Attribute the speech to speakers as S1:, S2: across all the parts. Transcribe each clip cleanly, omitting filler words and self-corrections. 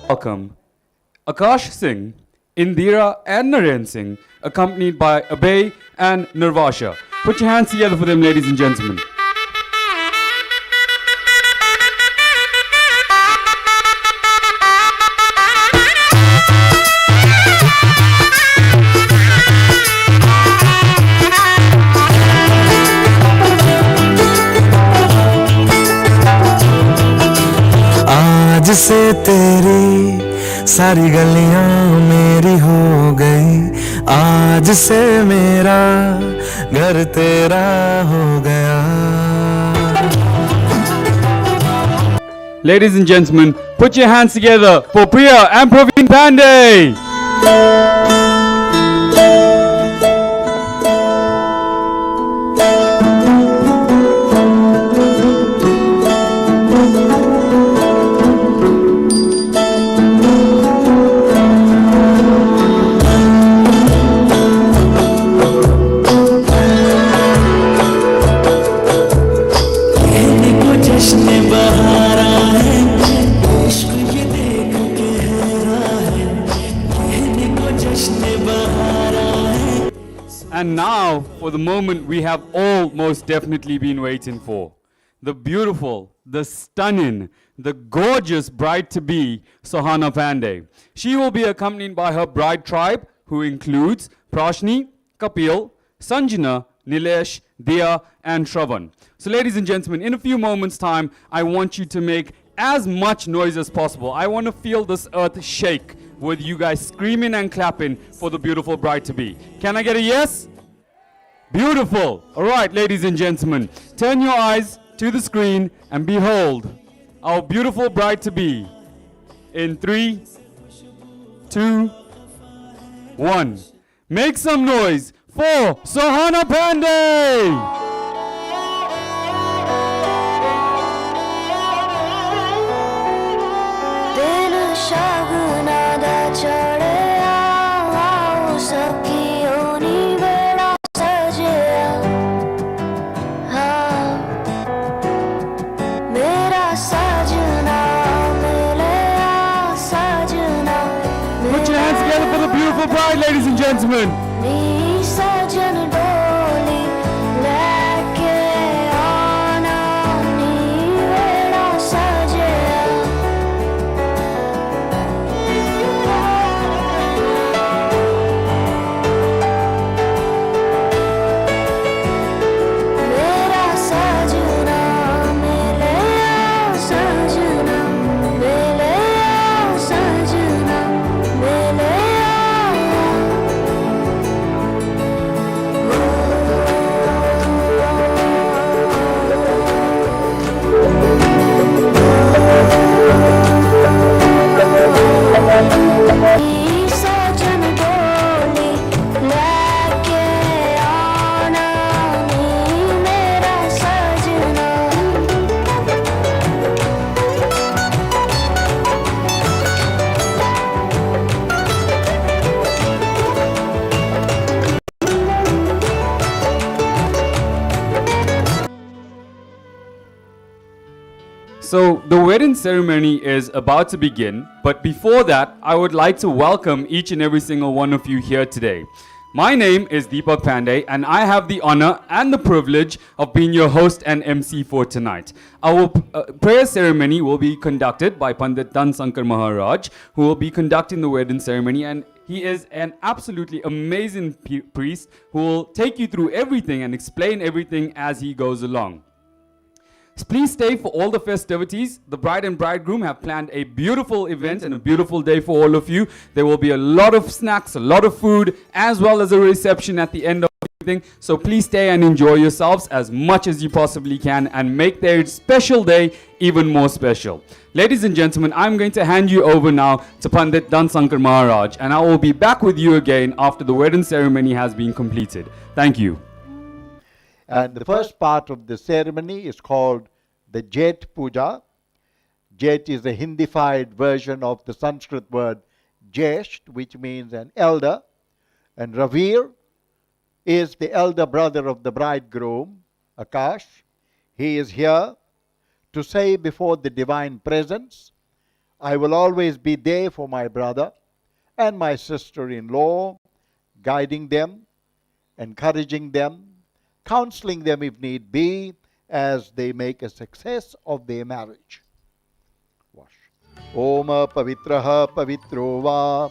S1: welcome Akash Singh, Indira and Naren Singh, accompanied by Abhay and Nirvasha. Put your hands together for them, ladies and gentlemen.
S2: आज से तेरी सारी गलियां मेरी हो गई, आज से मेरा घर तेरा हो गया.
S1: Ladies and gentlemen, put your hands together for Priya and Praveen Pandey. And now for the moment we have all most definitely been waiting for. The beautiful, the stunning, the gorgeous bride-to-be, Sohana Pandey. She will be accompanied by her bride tribe, who includes Prashni, Kapil, Sanjana, Nilesh, Dia, and Shravan. So ladies and gentlemen, in a few moments' time, I want you to make as much noise as possible. I want to feel this earth shake with you guys screaming and clapping for the beautiful bride-to-be. Can I get a yes? Beautiful. All right, ladies and gentlemen, turn your eyes to the screen and behold our beautiful bride-to-be. In 3, 2, 1. Make some noise for Sohana Pandey! Bride, ladies and gentlemen. So the wedding ceremony is about to begin, but before that, I would like to welcome each and every single one of you here today. My name is Deepak Pandey, and I have the honor and the privilege of being your host and MC for tonight. Our prayer ceremony will be conducted by Pandit Dan Sankar Maharaj, who will be conducting the wedding ceremony, and he is an absolutely amazing priest who will take you through everything and explain everything as he goes along. Please stay for all the festivities. The bride and bridegroom have planned a beautiful event and a beautiful day for all of you. There will be a lot of snacks, a lot of food, as well as a reception at the end of everything. So please stay and enjoy yourselves as much as you possibly can and make their special day even more special. Ladies and gentlemen, I'm going to hand you over now to Pandit Dan Sankar Maharaj, and I will be back with you again after the wedding ceremony has been completed. Thank you.
S3: And the first part of the ceremony is called the Jet Puja. Jet is a Hindified version of the Sanskrit word Jesht, which means an elder. And Ravir is the elder brother of the bridegroom, Akash. He is here to say before the divine presence I will always be there for my brother and my sister-in-law, guiding them, encouraging them, counseling them if need be, as they make a success of their marriage. Wash. Oma pavitraha pavitro va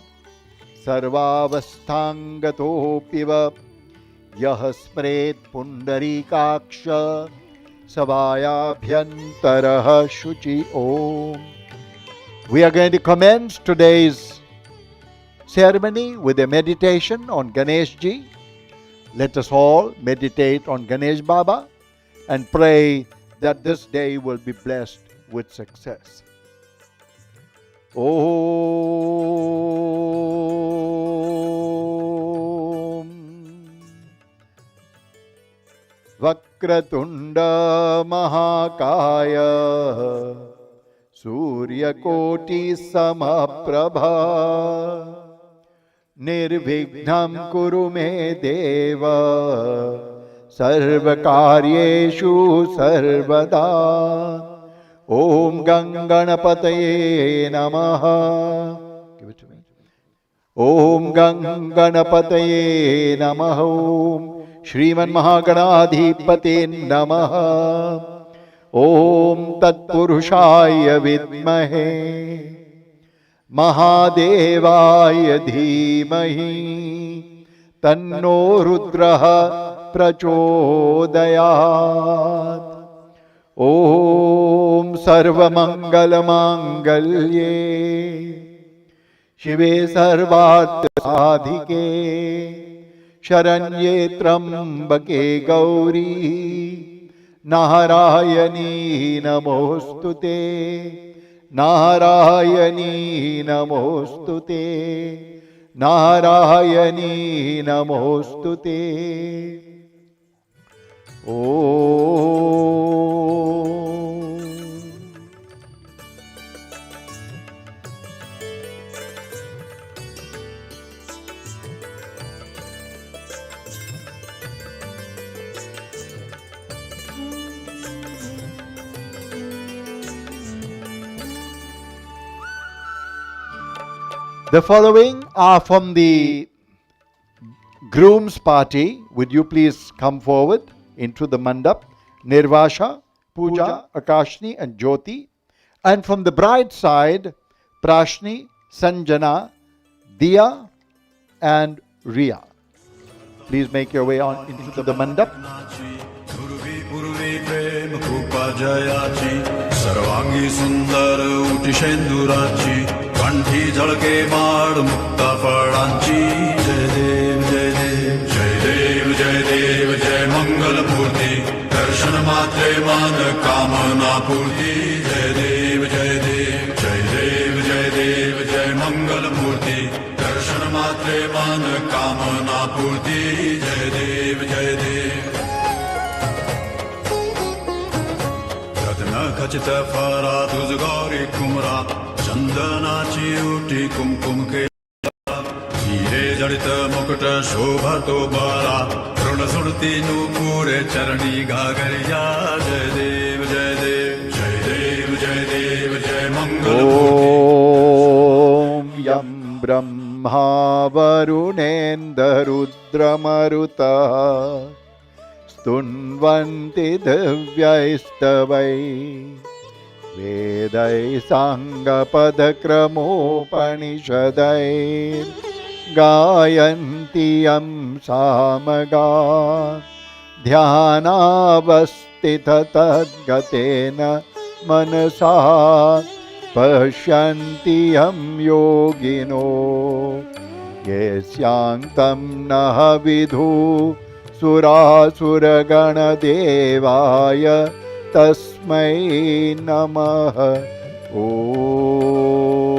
S3: sarvavasthangatoppiva yah smret pundarikaksha savayabhyantaraha shuchi om. We are going to commence today's ceremony with a meditation on Ganeshji. Let us all meditate on Ganesh Baba and pray that this day will be blessed with success. Om Vakratunda Mahakaya Suryakoti Samaprabha Nirvignam Kuru Me Deva Sarvakaryeshu Sarvada Om Ganganapataye Namaha. Give it to me. Om Ganganapataye Namaha. Om Shriman Mahaganadhipate Namaha. Om Tatpurushaya Vidmahe Mahadevaya Dhimahi Tanno Rudraha Prachodayat. Om Sarva Mangala Mangalye Shive Sarvat Sadhike Sharanye Trambake Gauri Narayani Namostute Narayani Namostute Narayani Namostute. Om. The following are from the groom's party. Would you please come forward into the mandap? Nirvasha, Pooja, Akashni and Jyoti. And from the bride's side, Prashni, Sanjana, Diya and Riya. Please make your way on into the mandap.
S4: सर्वांगी सुंदर उटी शेंदुराची कंठी झळके माड मुक्ता फळांची जय देव जय देव जय देव जय देव जय मंगल मूर्ती दर्शन मात्रे मान कामना पूर्ती जय देव जय देव जय देव जय देव जय मंगल मूर्ती दर्शन मात्रे मान कामना पूर्ती जय देव जय देव. खचित फरा तुझ गौरी कुमरा चंदनाची उठी कुमकुम के हिरे जडित मुकुट शोभतो बरा ऋण सुरती नूपुरे चरणी घागरिया जय देव जय देव जय देव जय देव जय मंगल.
S3: ओम यं ब्रह्मा वरुणेन्द्ररुद्रमरुता स्तुन्वन्ति दिव्यैस्तवै वेदै साङ्गपदक्रमोपनिषदै गायन्ति यं सामगा ध्यानावस्थिततद्गतेन मनसा पश्यन्ति यं योगिनो येस्यान्तं नः विदु सुरासुरगणदेवाय तस्मै नमः. ओम.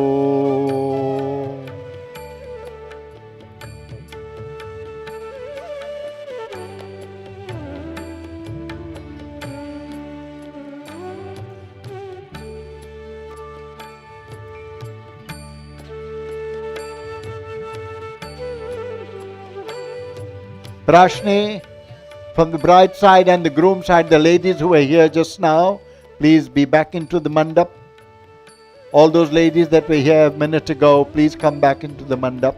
S3: Prashni, from the bride side and the groom side, the ladies who were here just now, please be back into the mandap. All those ladies that were here a minute ago, please come back into the mandap.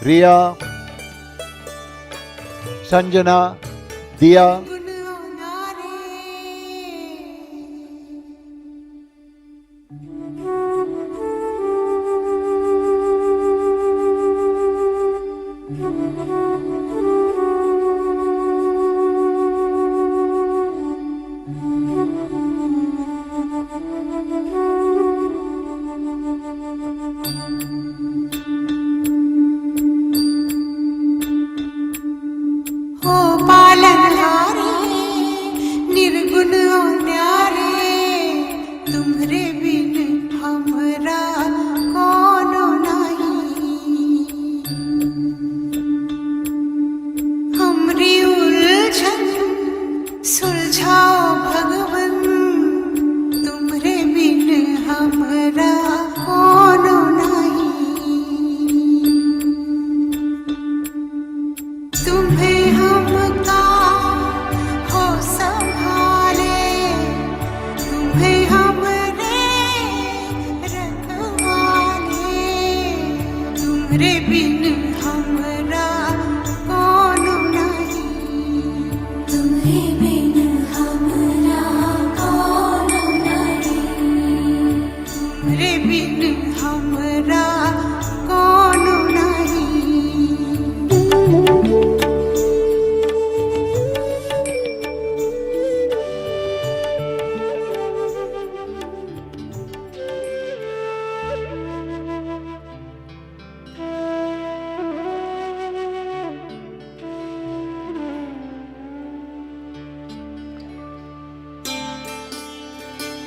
S3: Riya, Sanjana, Diya.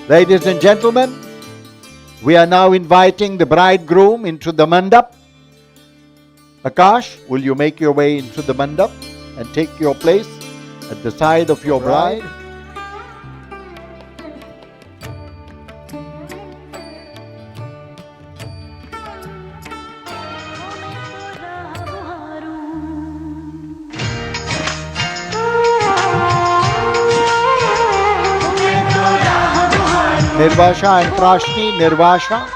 S3: Ladies and gentlemen, we are now inviting the bridegroom into the mandap. Akash, will you make your way into the mandap and take your place at the side of your bride? Nirvasha and Prashni, Nirvasha.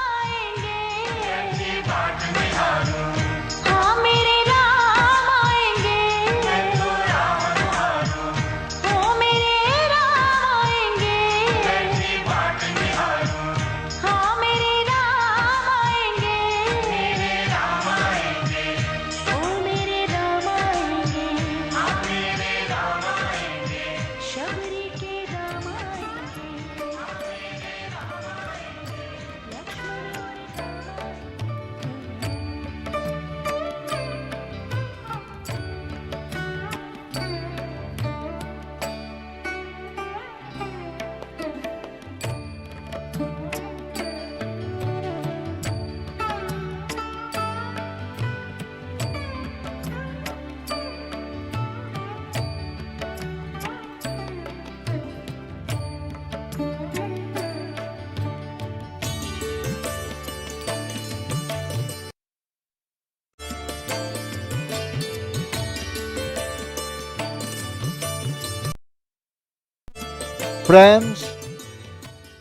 S3: Friends,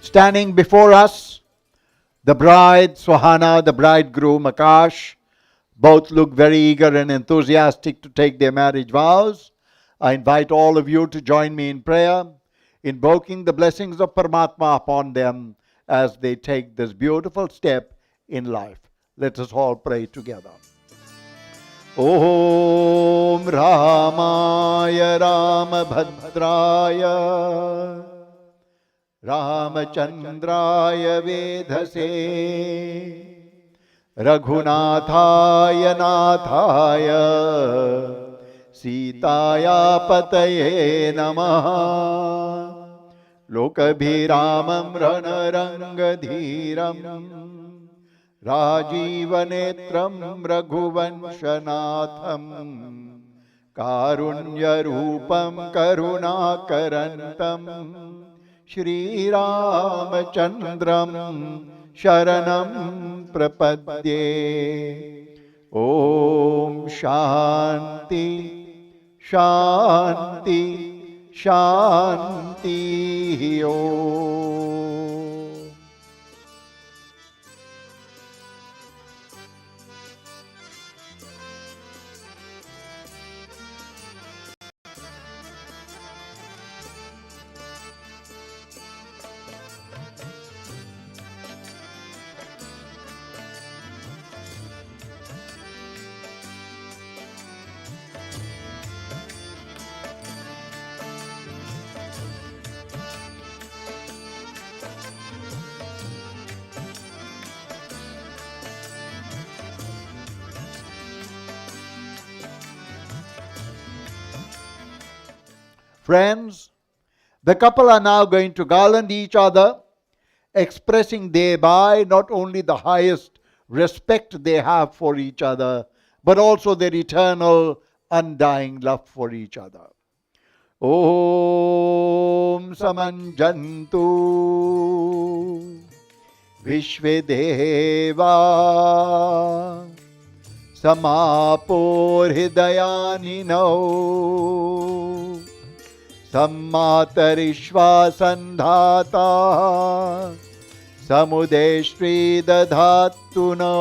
S3: standing before us, the bride, Sohana, the bridegroom, Akash, both look very eager and enthusiastic to take their marriage vows. I invite all of you to join me in prayer, invoking the blessings of Paramatma upon them as they take this beautiful step in life. Let us all pray together. Om Ramaya Ramabhadraya Ramachandraya Vedhase Raghunathaya Nathaya Sitaya Pataye Namaha Lokabhiramam Ranarangadhiram Rajivanetram Raghuvanshanatham कारुण्यरूपं करुणाकरन्तं श्रीरामचन्द्रं शरणं प्रपद्ये। ॐ शान्ति शान्ति शान्तिः। ॐ। Friends, the couple are now going to garland each other, expressing thereby not only the highest respect they have for each other, but also their eternal, undying love for each other. Om Samanjantu Vishvedeva Samapor Hidayanino Sammatarishva Sandhata Samudeshri Dadhatuno.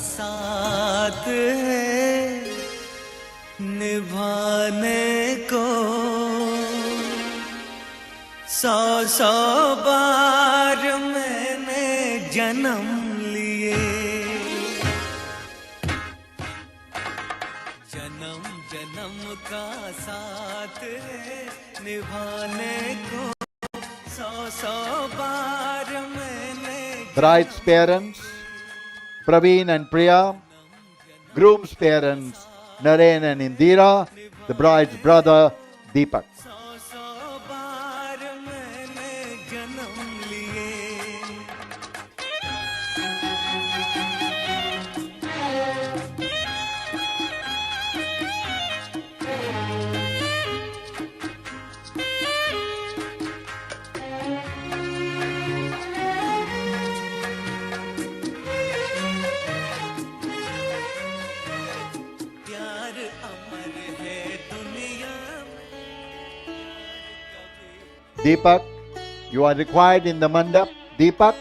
S2: साथ है निभाने को सौ सौ बार मैंने जन्म लिए जन्म जन्म का साथ है निभाने को सौ सौ बार मैंने
S3: Bride's parents, Praveen and Priya, groom's parents, Naren and Indira, the bride's brother, Deepak. Deepak, you are required in the mandap. Deepak.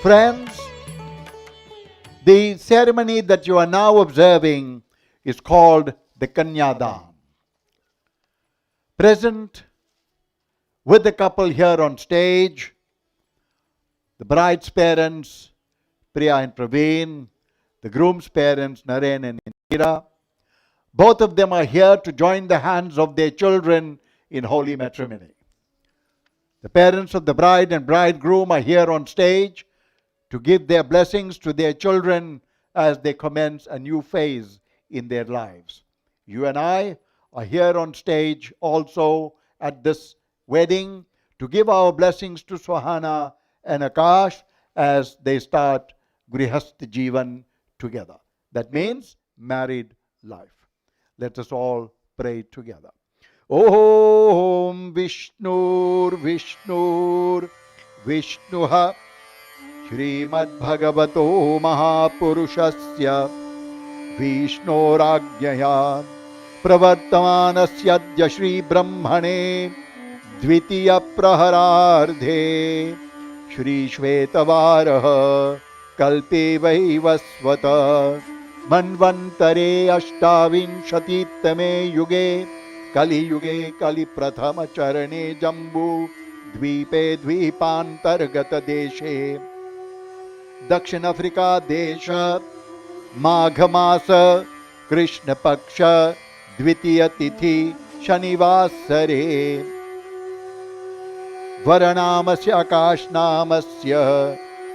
S3: Friends, the ceremony that you are now observing is called the Kanyadan. Present with the couple here on stage, the bride's parents, Priya and Praveen, the groom's parents, Naren and Indira. Both of them are here to join the hands of their children in holy matrimony. The parents of the bride and bridegroom are here on stage to give their blessings to their children as they commence a new phase in their lives. You and I are here on stage also at this wedding to give our blessings to Sohana and Akash as they start Grihastha Jivan together. That means married life. Let us all pray together. Om Vishnur Vishnur Vishnuha Srimad-Bhagavato Mahapurushasya Vishnurajñaya Pravartamanasya Adya Shri Brahmane Dvitiya Praharardhe Shri Shvetavaraha Kalpe Vaivasvata मन्वन्तरे अष्टाविंशतितमे युगे कलियुगे कलिप्रथमचरणे जम्बू द्वीपे द्वीपान्तर्गत देशे दक्षिण Africa देश माघमास कृष्णपक्ष द्वितीय तिथि शनिवासरे वरनामस्य आकाशनामस्य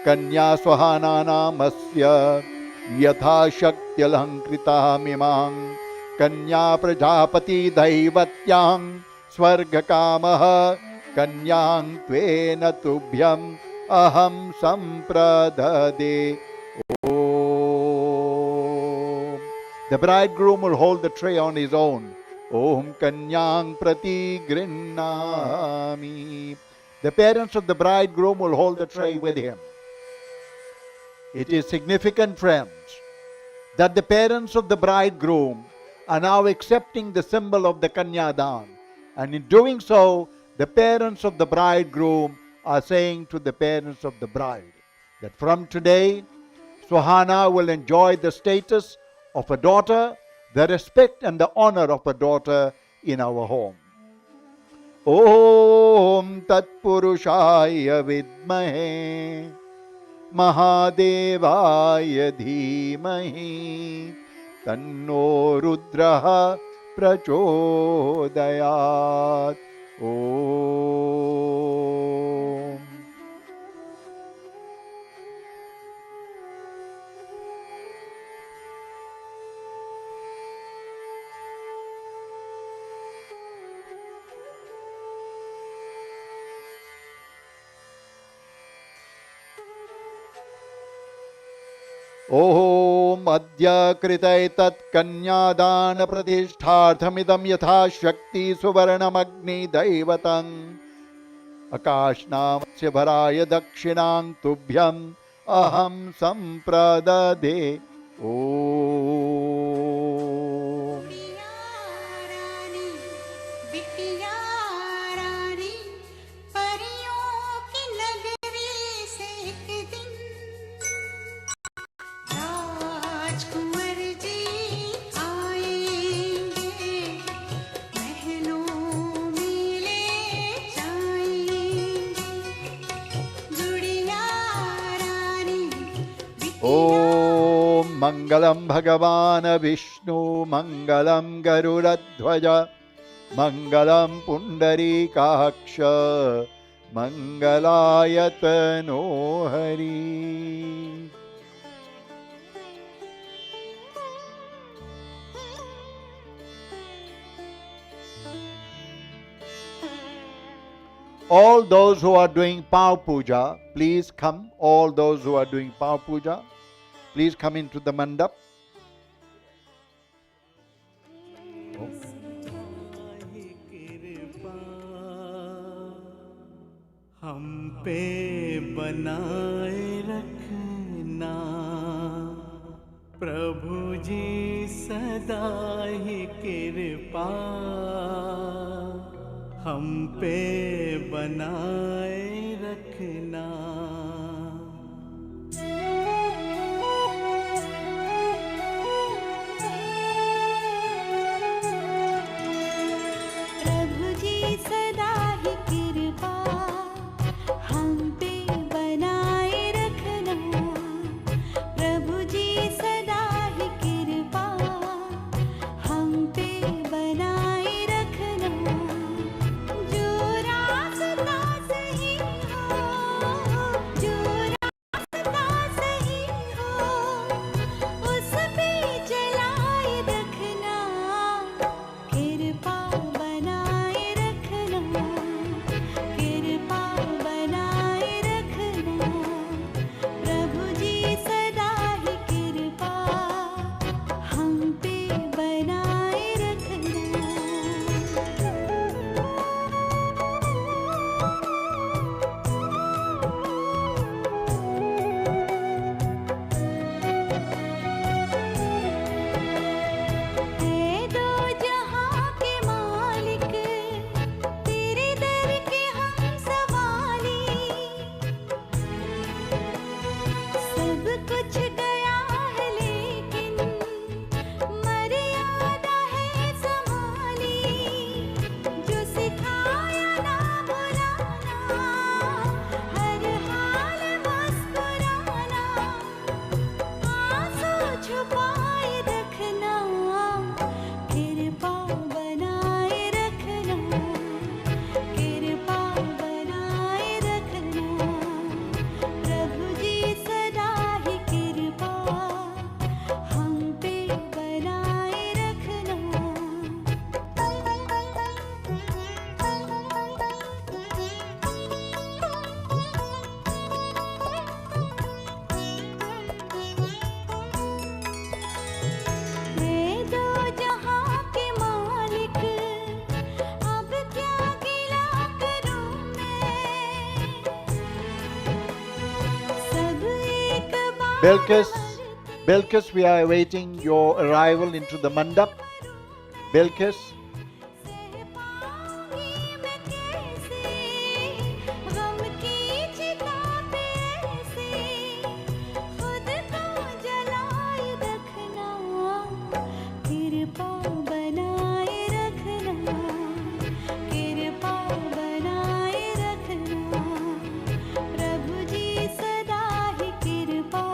S3: कन्या सोहाना नामस्य यथाशक्त्यलङ्कृतामिमां कन्या प्रजापति दैवत्यां स्वर्गकामः कन्यां त्वेन तुभ्यम् अहं सम्प्रददे. The bridegroom will hold the tray on his own. Om Kanyang Prati Grinnami. The parents of the bridegroom will hold the tray with him. It is significant, friends, that the parents of the bridegroom are now accepting the symbol of the Kanyadan. And in doing so, the parents of the bridegroom are saying to the parents of the bride that from today, Sohana will enjoy the status of a daughter, the respect and the honor of a daughter in our home. Om Tat Purushaya Vidmahe Mahadevaya Dhimahi Tanno Rudraha Prachodayat. Om. Om Adya Kritaitat Kanyadan Pratishtarthamidam Yatha Shakti Suvarnam Agni Daivatang Akash Namasya Bharaya Dakshinang Tubhyam Aham Sampradade. Om. Om Mangalam Bhagavana Vishnu Mangalam Garuradhvaja Mangalam Pundarikaksha Mangalayatano Hari. All those who are doing Pav Puja, please come. All those who are doing Pav Puja, please come into the mandap.
S2: हम पे बनाए रखना प्रभु जी सदा ही कृपा हम पे बनाए रखना
S5: प्रभु जी सदा ही कृपा हम पे बनाए रखना प्रभु जी सदा ही कृपा हम पे बनाए रखना जो रास्ता सही हो
S3: Bilkis, Bilkis, we are awaiting your arrival into the mandap. Bilkis.
S5: सह पाऊंगी मैं कैसे गम की चिता पे ऐसे खुद को जलाए रखना कृपा बनाए रखना कृपा बनाए रखना प्रभु जी सदा ही कृपा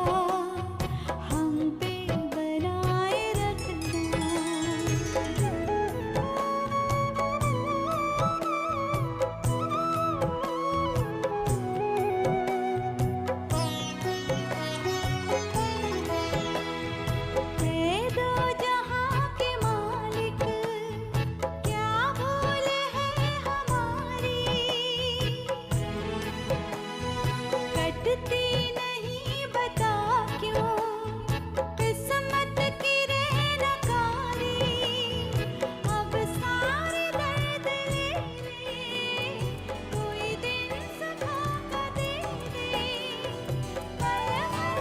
S5: हम पे बनाए रखना है दो जहां के मालिक क्या भूल है हमारी कटती नहीं बता क्यों किस्मत की नकारी अब सारे दर्द ले ले कोई दिन सुखा का दे दे पल भर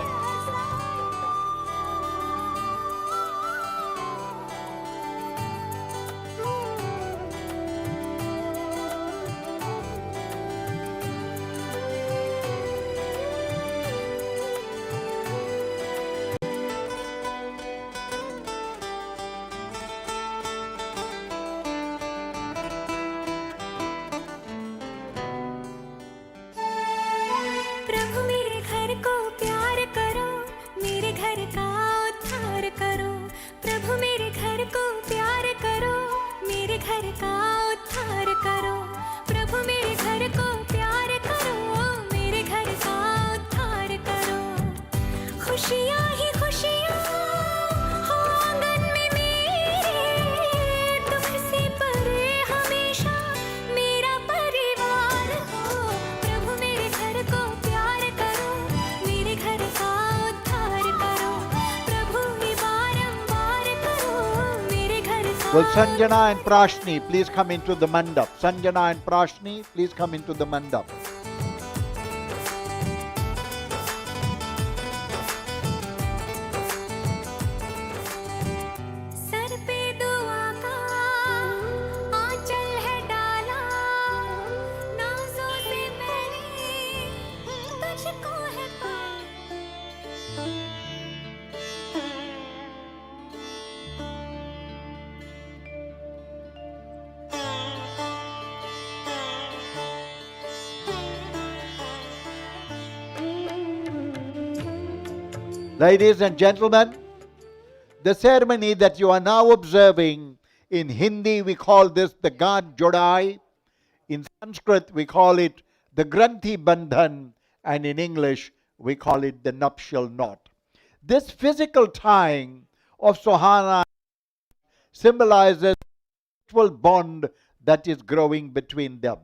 S5: प्रभु मेरे घर को प्यार करो मेरे घर का उद्धार करो प्रभु मेरे घर को प्यार करो मेरे घर का उद्धार करो प्रभु मेरे घर को प्यार करो मेरे घर का उद्धार करो खुशियाँ ही खुशियाँ हो आंगन में मेरे दुख से परे हमेशा मेरा परिवार हो प्रभु मेरे घर को प्यार करो मेरे घर का उद्धार करो प्रभु ही बारंबार करो मेरे घर का
S3: Will Sanjana and Prashni please come into the mandap? Sanjana and Prashni, please come into the mandap.
S5: Sir पे दुआ का आंचल है डाला नाज़ों से मैंने तुझको है पाया
S3: Ladies and gentlemen, the ceremony that you are now observing, in Hindi we call this the Gaan Jodai, in Sanskrit we call it the Granthi Bandhan, and in English we call it the nuptial knot. This physical tying of Sohana symbolizes the spiritual bond that is growing between them.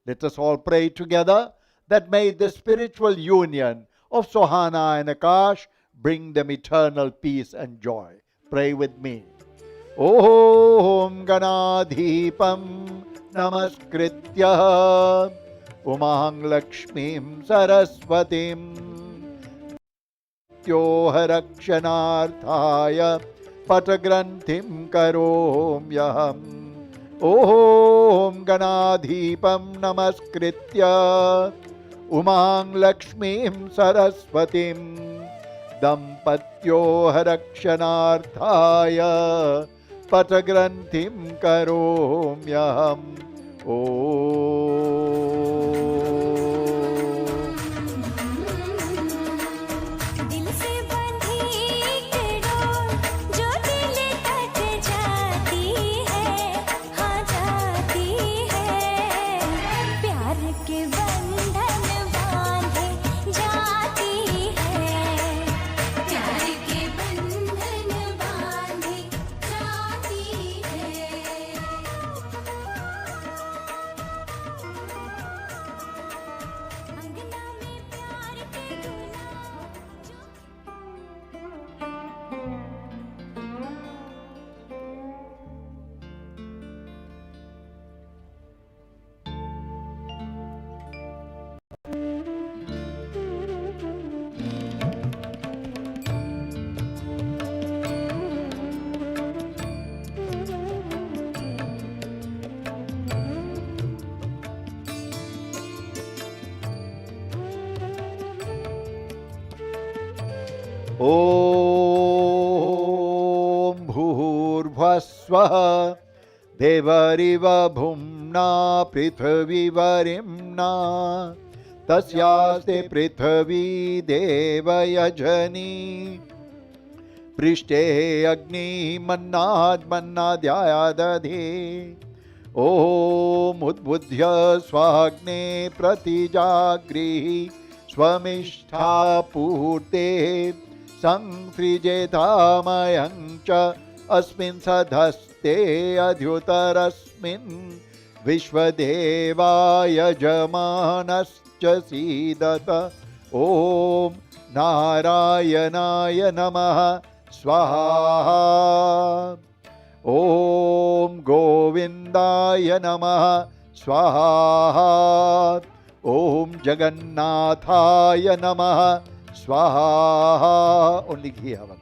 S3: Let us all pray together that may the spiritual union of Sohana and Akash bring them eternal peace and joy. Pray with me. Om Ganadhipam Namaskritya Umang Lakshmim Saraswatim Tyoharakshanarthaya Patagranthim Karomyaham. Om Ganadhipam Namaskritya Umang Lakshmim Saraswatim Dampatyo Harakshanarthaya Patagranthim Karomyaham.
S5: दिल से बंधी एक door जो दिल तक जाती है हाँ जाती है प्यार के बंधन बांधे जाती है प्यार के बंधन बांधे जाती है अंगना में प्यार के गुलाब
S3: ॐ भूर्भुवस्वः देवरिव भुम्ना पृथिवीवरिम्ना तस्यास्ते पृथिवी देवयजनी पृष्ठे अग्निमन्नाद्मन्नाद्यादधे ॐ उद्बुद्ध्य स्वाग्ने प्रतिजागृहि स्वमिष्ठापूर्ते संसृजेतामयं च अस्मिन् सधस्ते अध्युतरस्मिन् विश्वदेवाय यजमानश्च सीदत ॐ नारायणाय नमः स्वाहा ॐ गोविन्दाय नमः स्वाहा ॐ जगन्नाथाय नमः स्वाहा ओनली घी हवन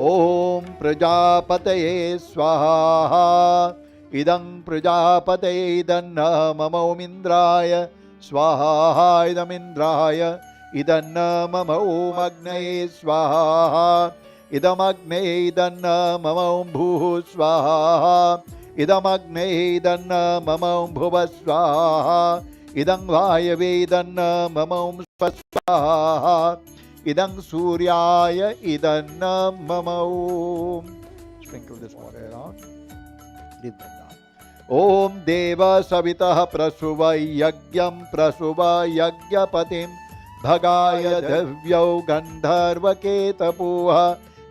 S3: ॐ प्रजापतये स्वाहा इदं प्रजापतये इदन्न ममोमिन्द्राय स्वाहा इदमिन्द्राय इदन्न मम ओमग्नये स्वाहा इदमग्ने इदन्न मम भूः स्वाहा इदमग्ने इदन्न मम भुवः स्वाहा इदं वायवे इदन्न मम स्वाहा इदं सूर्याय इदन्न मम Sprinkle this water around. Leave that down. ॐ देव सवितः प्रसुव यज्ञं प्रसुव यज्ञपतिं भगाय दिव्यौ गन्धर्वकेतपूः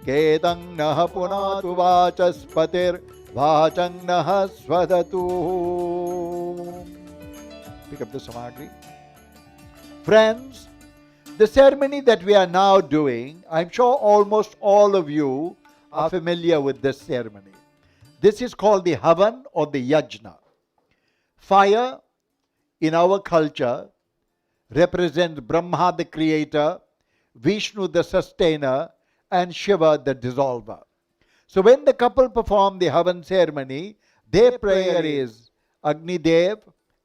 S3: केतं नः पुनातु वाचस्पतिर्वाचं नः स्वदतु. Pick up the samagri. Friends, the ceremony that we are now doing, I'm sure almost all of you are familiar with this ceremony. This is called the Havan or the Yajna. Fire in our culture represents Brahma the creator, Vishnu the sustainer, and Shiva the dissolver. So when the couple perform the Havan ceremony, their prayer is Agni Dev,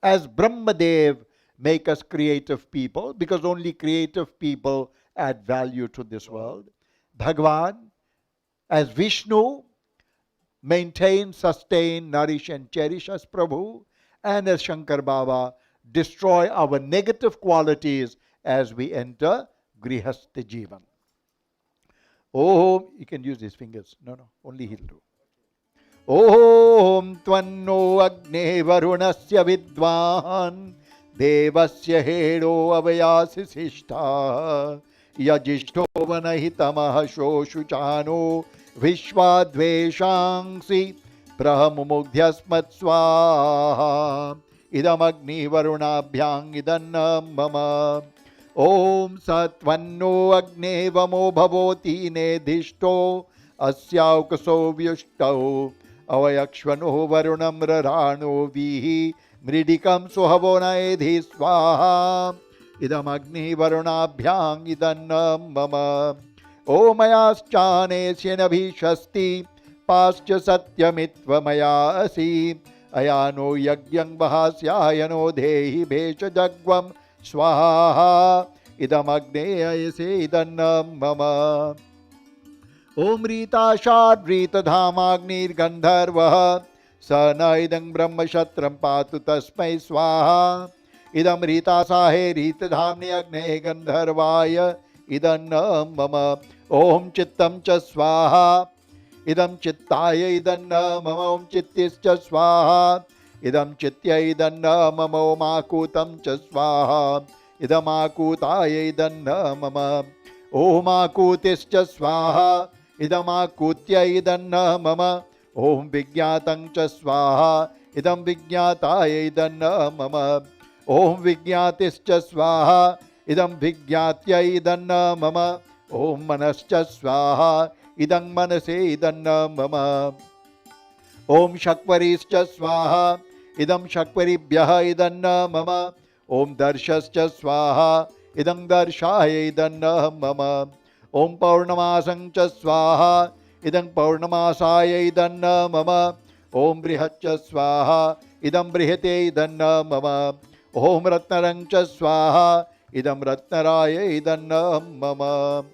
S3: as Brahma Dev, make us creative people, because only creative people add value to this world. Bhagwan, as Vishnu, maintain, sustain, nourish and cherish us, Prabhu, and as Shankar Baba, destroy our negative qualities as we enter Grihastha Jivan. Oh, you can use his fingers. No, only he'll do. Om Tvanno Agne Varunasya Vidvan Devasya Hedo Avayasi Sishta Yajishto Vanahitamaha Shoshuchano Vishwadveshangsi Prahamumugdhyasmat Swaha Idam Agni Varunabhyang Idannam Mama Om Satvanno Agne Vamo Bhavoti Nedhishto Asyaukaso Vyushto Avayakshvano Varunam Rarano Vihi Mridikam Suhavona Edhi Swaha Idam Agni Varunabhyang Idannam Mama Om Ayaschane Syenabhishasti Pascha Satyamitva Maya Asi Ayano Yagyang Bahasyayano Dehi Besha Jagvam Swaha Idam Agni Ayase Idannam Mama Om Rita Shad Rita Dhamagnir Gandharvaha Sana Idam Brahma Shatram Patu Tasmai Swaha Idam Rita Sahe Rita Dhamni Agne Gandharvaya Idannam Mama Om Chittam Cha Swaha Idam Chittaya Idannam Mama Om Chittis Cha Swaha Idam Chitya Idannam Mama Om Akutam Cha Swaha Idam Akutaya Idannam Mama Om Akutis Cha Swaha Idam Akutya Idannam Mama Om Vijnatang Cha Swaha Idam Vijnataya Idannam Mama Om Vijnatis Cha Swaha Idam Vijnatya Idannam Mama Om Manas Cha Swaha Idam Manase Idannam Mama Om Shakvaris Cha Swaha Idam Shakvaribhyaha Idannam Mama Om Darshas Cha Swaha Idam Darshaya Idannam Mama Om Paurnamasang Cha Swaha Idam Paurnamasaya Idannam Mama Om Brihat Cha Swaha Idam Brihate Idannam Mama Om Ratnarang Cha Swaha Idam Ratnaraya Idannam Mama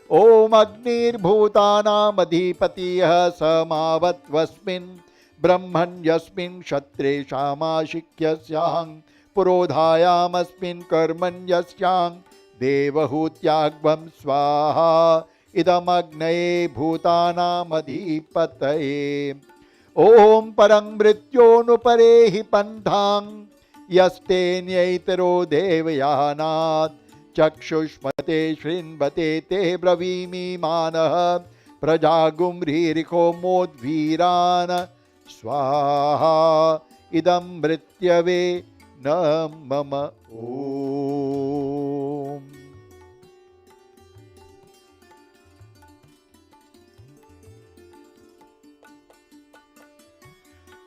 S3: Om Agnir Bhutanam Adhipatiyah Samavatvasmin Brahman Yasmin Kshattre Shamashikyasyan Purodhayamasmin Karman Yasyang Devahutyagvam Swaha Idam Agnaye Bhutanam Adhipataye Om Parang Mrityonu Parehi Panthang Yaste Nyaitaro Devayanat Chakshushmate Shrinvate Te Bravimi Manah Prajagumririko Modvirana Swaha Idam Mrityave Namama Om.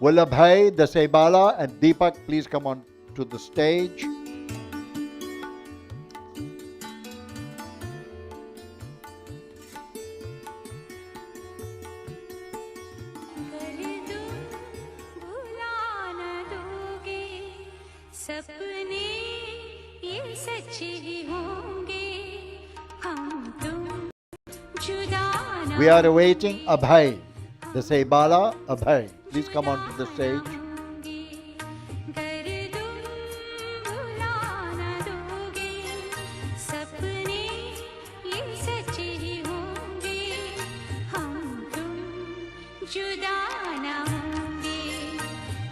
S3: Vallabhai, Dasebala and Deepak, please come on to the stage.
S5: सपने ये सच्चे ही होंगे हम तुम जुदा ना
S3: We are awaiting Abhay, Dasebala, Abhay. Please come on to the stage.
S5: कर तुम भुला ना दोगे सपने ये सच्चे ही होंगे हम तुम जुदा ना होंगे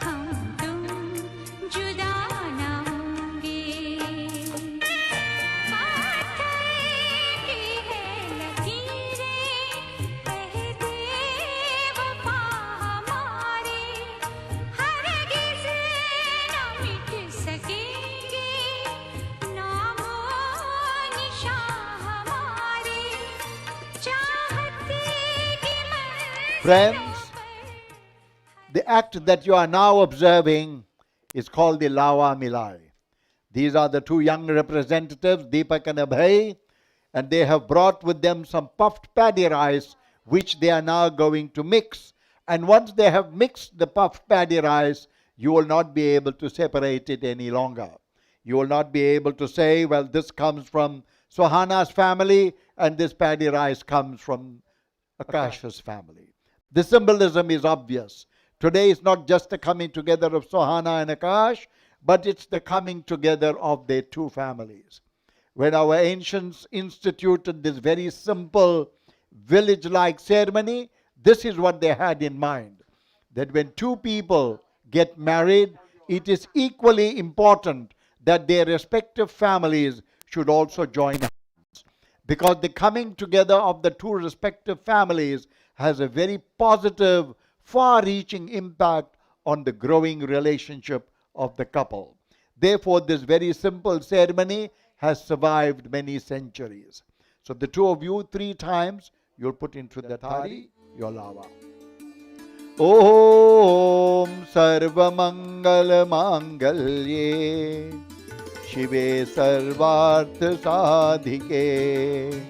S5: हम तुम जुदा ना होंगे पाथर की है लकीरें कहते वफा हमारे हरगिज़ न मिट सकेंगे नामो निशान हमारे चाहते की मंजिलों
S3: Friends, the act that you are now observing is called the Lawa Milai. These are the two young representatives, Deepak and Abhay, and they have brought with them some puffed paddy rice, which they are now going to mix. And once they have mixed the puffed paddy rice, you will not be able to separate it any longer. You will not be able to say, well, this comes from Sohana's family and this paddy rice comes from Akash's family. The symbolism is obvious. Today is not just the coming together of Sohana and Akash, but it's the coming together of their two families. When our ancients instituted this very simple village-like ceremony, this is what they had in mind. That when two people get married, it is equally important that their respective families should also join hands. Because the coming together of the two respective families has a very positive, far-reaching impact on the growing relationship of the couple. Therefore, this very simple ceremony has survived many centuries. So the two of you, 3 times, you'll put into the thali your lava. Om Sarva Mangala Mangalye Shive Sarvartha Sadhike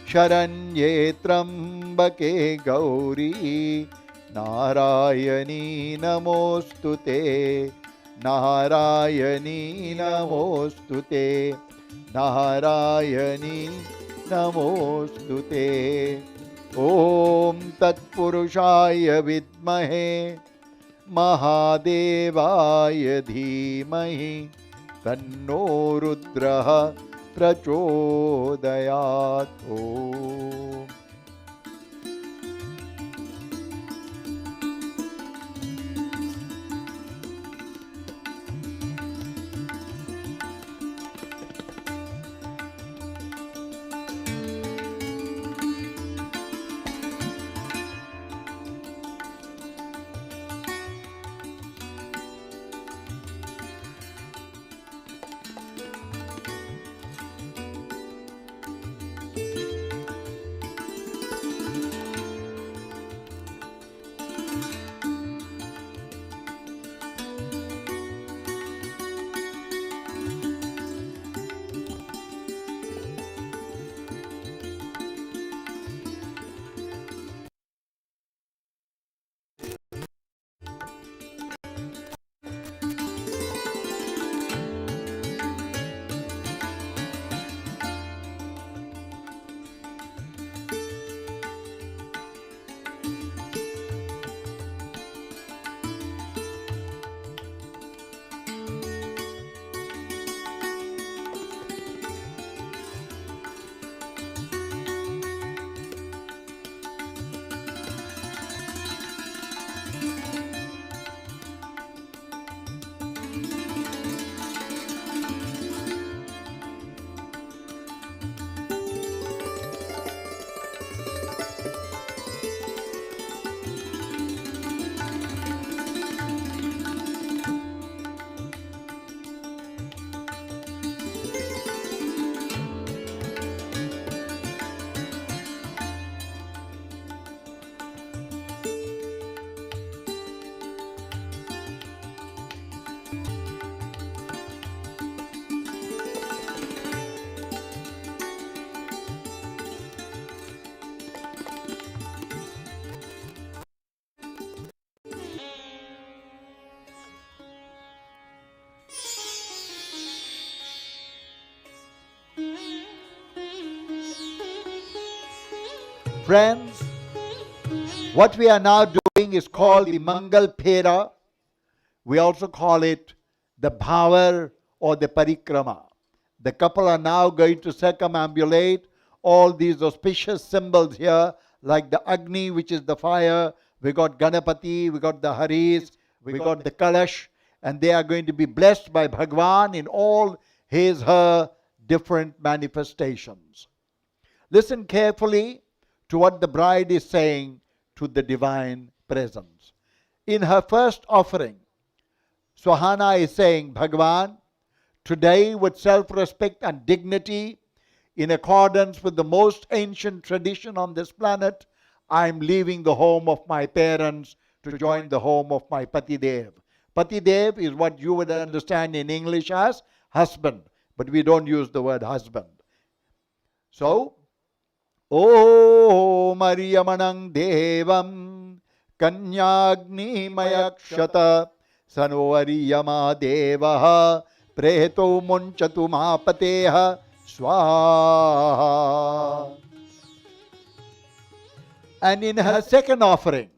S3: Sharanye Trambake Gauri Narayani Namostute Narayani Namostute Narayani Namostute Om Tat Purushaya Vidmahe Mahadevaya Dhimahi Tanno Rudraha Prachodayat Om. Friends, what we are now doing is called the Mangal Phera. We also call it the Bhavar or the Parikrama. The couple are now going to circumambulate all these auspicious symbols here, like the Agni, which is the fire. We got Ganapati, we got the Haris, we got the Kalash, and they are going to be blessed by Bhagwan in all his, her different manifestations. Listen carefully to what the bride is saying to the divine presence. In her first offering, Sohana is saying, Bhagwan, today with self-respect and dignity, in accordance with the most ancient tradition on this planet, I am leaving the home of my parents to join the home of my Patidev. Patidev is what you would understand in English as husband, but we don't use the word husband. So, Om Ariyamanang Devam Kanyagni Mayakshata Sano Ariyama Devaha Preto Munchatu Mapateha Swaha. And in her second offering,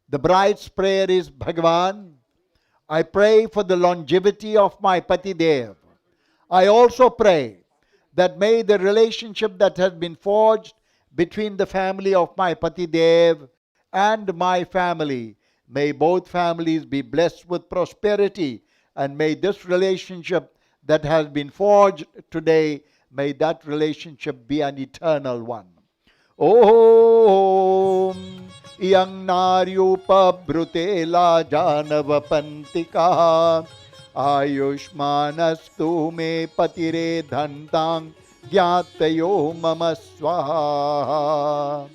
S3: the bride's prayer is, Bhagavan, I pray for the longevity of my Patidev. I also pray that may the relationship that has been forged between the family of my Patidev and my family, may both families be blessed with prosperity, and may this relationship that has been forged today, may that relationship be an eternal one. Om Iyang Naryupa Brutela Janavapantika Ayushmanastu me patire dhantang gyatayo mama swaha.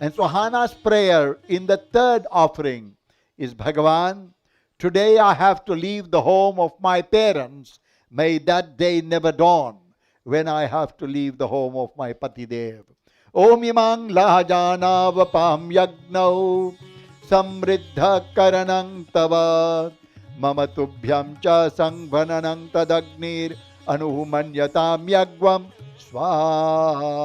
S3: And Sohana's prayer in the third offering is, Bhagavan, today I have to leave the home of my parents. May that day never dawn when I have to leave the home of my Patidev. Om imang lahajana vapam yagnau samriddha karanang tava mamatubhyam cha sangvananang tadagnir anuhumanyatam yagvam swaha.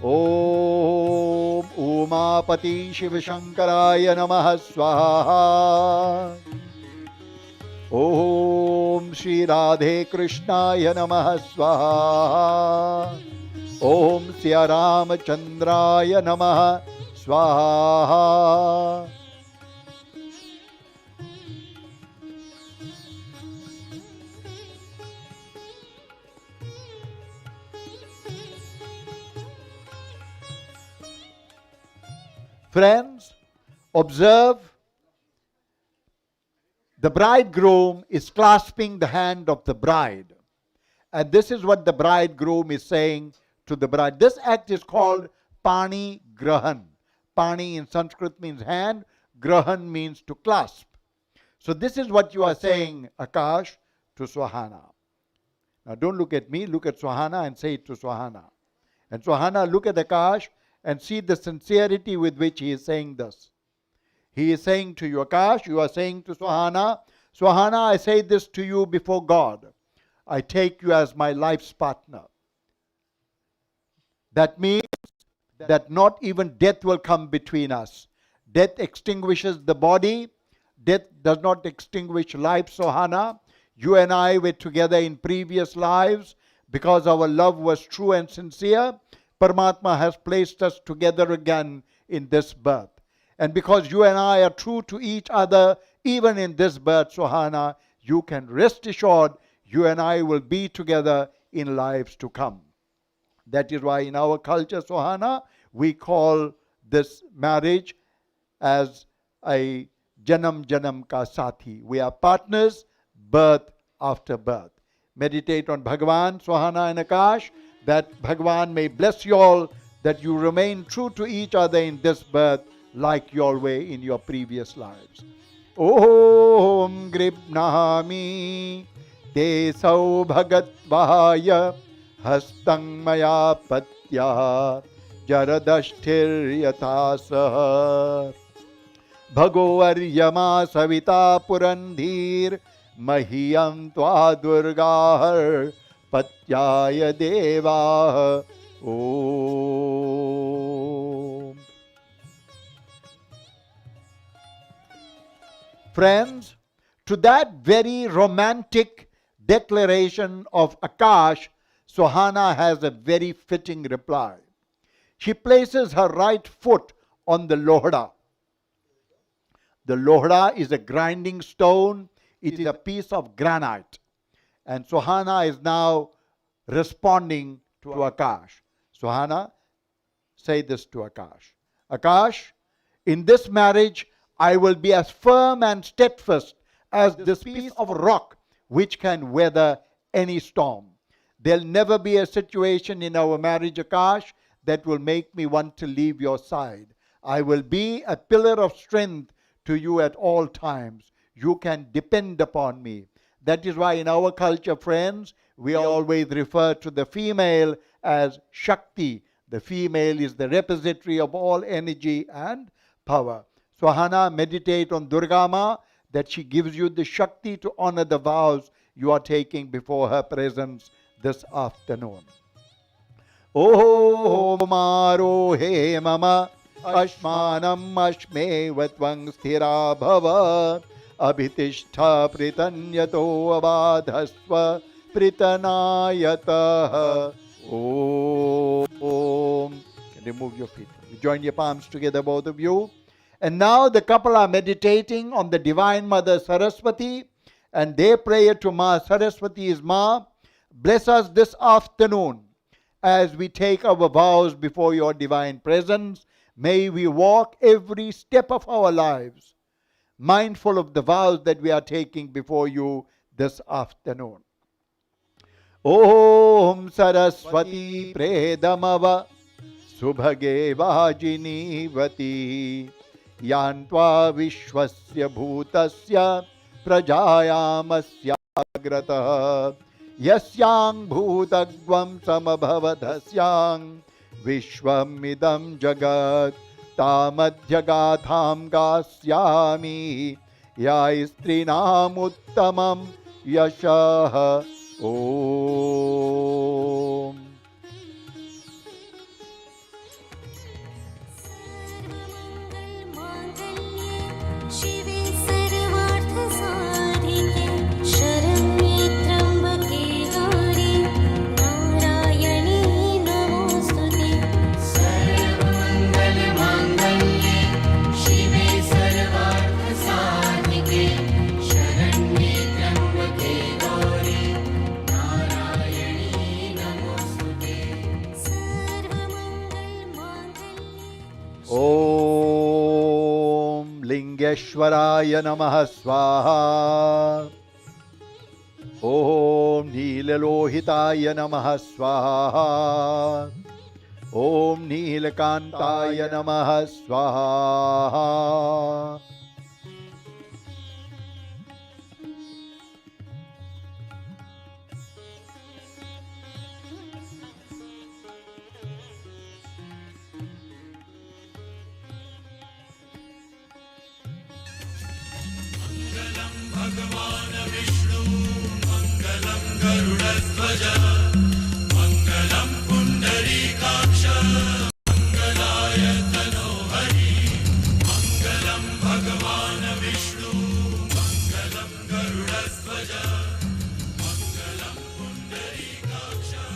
S3: Om Umapati Shiva Shankaraya Namaha Swaha. Om Shri Radhe Krishnaya Namaha Swaha. Om Sya Ramachandraya Namaha Swaha. Friends, observe, the bridegroom is clasping the hand of the bride. And this is what the bridegroom is saying to the bride. This act is called Pani Grahan. Pani in Sanskrit means hand, Grahan means to clasp. So this is what you are saying, Akash, to Sohana. Now don't look at me, look at Sohana and say it to Sohana. And Sohana, look at Akash and see the sincerity with which he is saying this. He is saying to you, Akash, you are saying to Sohana, Sohana, I say this to you before God. I take you as my life's partner. That means that not even death will come between us. Death extinguishes the body. Death does not extinguish life, Sohana. You and I were together in previous lives because our love was true and sincere. Paramatma has placed us together again in this birth. And because you and I are true to each other, even in this birth, Sohana, you can rest assured you and I will be together in lives to come. That is why in our culture, Sohana, we call this marriage as a Janam Janam Ka Sathi. We are partners, birth after birth. Meditate on Bhagavan, Sohana and Akash, that Bhagavan may bless you all, that you remain true to each other in this birth like you all were in your previous lives. Om Gribnahami Te Saubhagatvaya Hastang Maya Patya Jaradashthir Yathasah Bhagovaryama Savita Purandhir Mahiyam Tva Durgahar Patyaya Deva Om. Friends, to that very romantic declaration of Akash, Sohana has a very fitting reply. She places her right foot on the lohda. The lohda is a grinding stone. It is a piece of granite. And Sohana is now responding to Akash. Sohana, say this to Akash. Akash, in this marriage, I will be as firm and steadfast as this piece of rock which can weather any storm. There'll never be a situation in our marriage, Akash, that will make me want to leave your side. I will be a pillar of strength to you at all times. You can depend upon me. That is why in our culture, friends, we always refer to the female as Shakti. The female is the repository of all energy and power. Sohana, meditate on Durga Ma, that she gives you the Shakti to honor the vows you are taking before her presence this afternoon. Om Arohe Mama Ashmanam Ashme Vatvang Sthira Bhava Abhitishtha Pritanyato Avadhasva Pritanayatah. Om. Remove your feet. You join your palms together, both of you. And now the couple are meditating on the Divine Mother Saraswati, and their prayer to Ma Saraswati is, Ma, bless us this afternoon as we take our vows before your divine presence. May we walk every step of our lives mindful of the vows that we are taking before you this afternoon. Om Saraswati Predamava Subhage Vajinivati Yantva Vishwasya Bhutasya Prajayamasya Agrata Yasyang Bhutagvam Samabhavadasyang Vishwamidam Jagat Tamadhyagatham Gasyami Yaistrinam Uttamam Yashaha. Om.
S5: शिवे सर्वार्थ साधिके शरण्ये त्र्यंबके गौरी नारायणी नमोस्तुते सर्वमंगल मांगल्ये शिवे सर्वार्थ साधिके शरण्ये त्र्यंबके गौरी नारायणी नमोस्तुते सर्वमंगल मांगल्ये.
S3: Om Lingeshwaraya Namaha Swaha. Om Neelalohitaya Namaha Swaha. Om Neelakantaya Namaha Swaha.
S4: भगवान विष्णु मंगलम गरुड़ध्वज मंगलम पुंडरीकाक्ष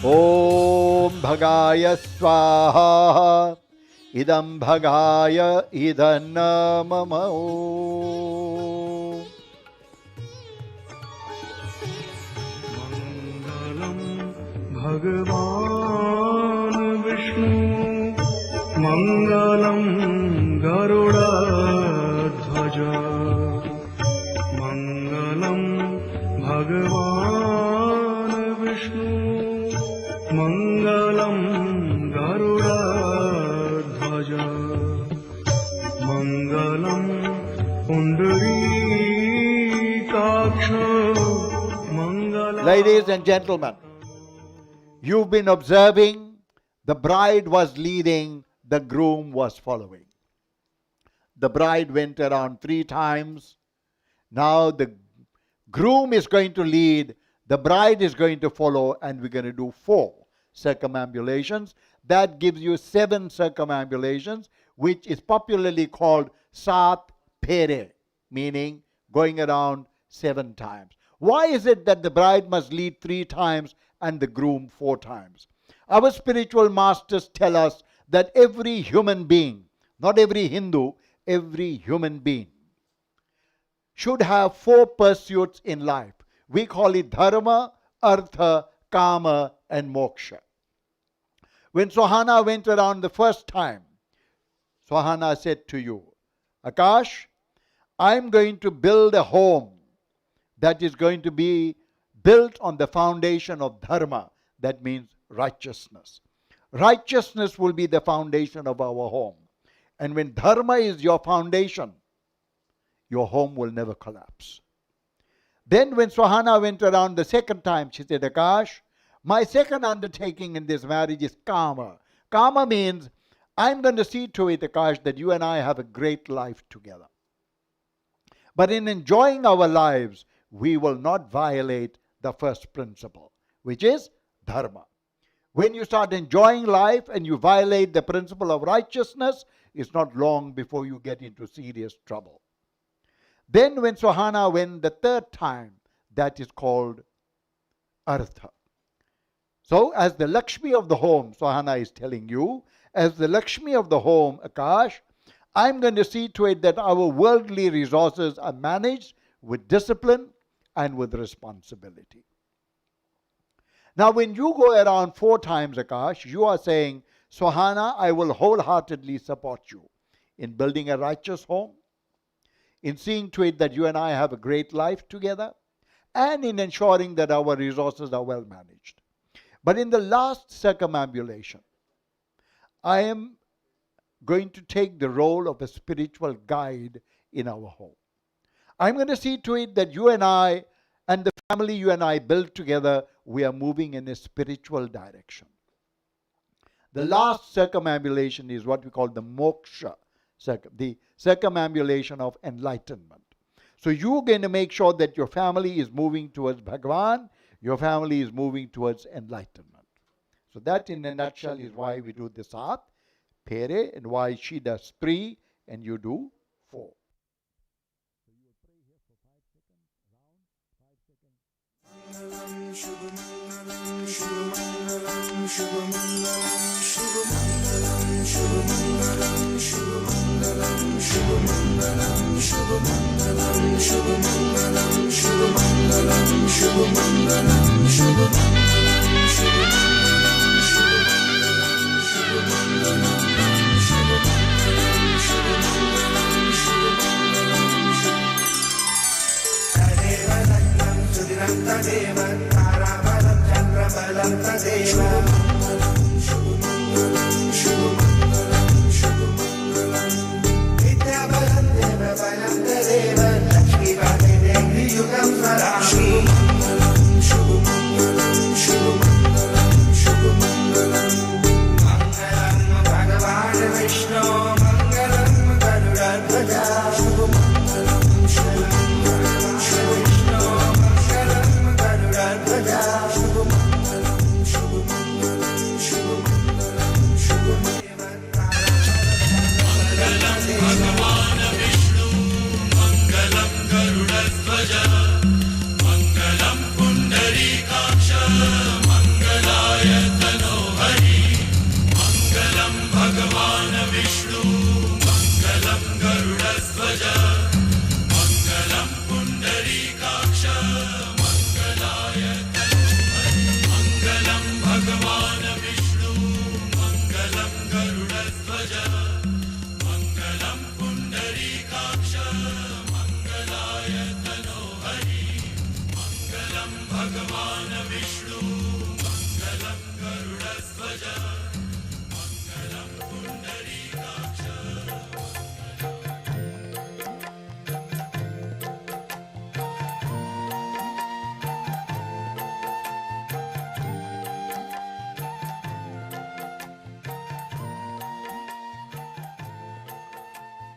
S3: Om Bhagaya Swaha Idam Bhagaya Idana Mama Om.
S2: भगवान विष्णु मंगलम गरुड़ध्वज मंगलम भगवान विष्णु मंगलम गरुड़ध्वज मंगलम पुंडरीकाक्ष मंगलम.
S3: Ladies and gentlemen, you've been observing the bride was leading, the groom was following. The bride went around 3 times. Now the groom is going to lead, the bride is going to follow, and we're going to do 4 circumambulations. That gives you 7 circumambulations, which is popularly called Sat Phera, meaning going around 7 times. Why is it that the bride must lead 3 times and the groom 4 times? Our spiritual masters tell us that every human being, not every Hindu, every human being should have 4 pursuits in life. We call it dharma, artha, kama, and moksha. When Sohana went around the first time, Sohana said to you, Akash, I'm going to build a home that is going to be built on the foundation of dharma. That means righteousness. Righteousness will be the foundation of our home. And when dharma is your foundation, your home will never collapse. Then when Sohana went around the second time, she said, Akash, my second undertaking in this marriage is kama. Kama means I'm going to see to it, Akash, that you and I have a great life together. But in enjoying our lives, we will not violate the first principle, which is dharma. When you start enjoying life and you violate the principle of righteousness, it's not long before you get into serious trouble. Then when Sohana went the third time, that is called artha. So as the Lakshmi of the home, Sohana is telling you, as the Lakshmi of the home, Akash, I'm going to see to it that our worldly resources are managed with discipline and with responsibility. Now when you go around 4 times, Akash, you are saying, Sohana, I will wholeheartedly support you in building a righteous home, in seeing to it that you and I have a great life together, and in ensuring that our resources are well managed. But in the last circumambulation, I am going to take the role of a spiritual guide in our home. I'm going to see to it that you and I and the family you and I build together, we are moving in a spiritual direction. The last circumambulation is what we call the moksha, the circumambulation of enlightenment. So you're going to make sure that your family is moving towards Bhagavan, your family is moving towards enlightenment. So that in a nutshell is why we do the Sat Phera and why she does 3 and you do 4.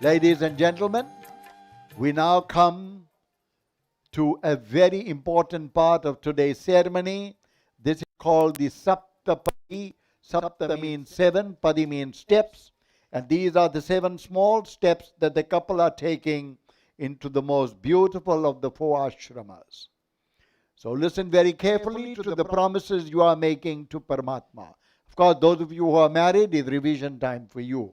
S3: Ladies and gentlemen, we now come to a very important part of today's ceremony. This is called the Saptapadi. Sapta means seven, Padi means steps. And these are the 7 small steps that the couple are taking into the most beautiful of the 4 ashramas. So listen very carefully to the promises you are making to Paramatma. Of course, those of you who are married, it's revision time for you.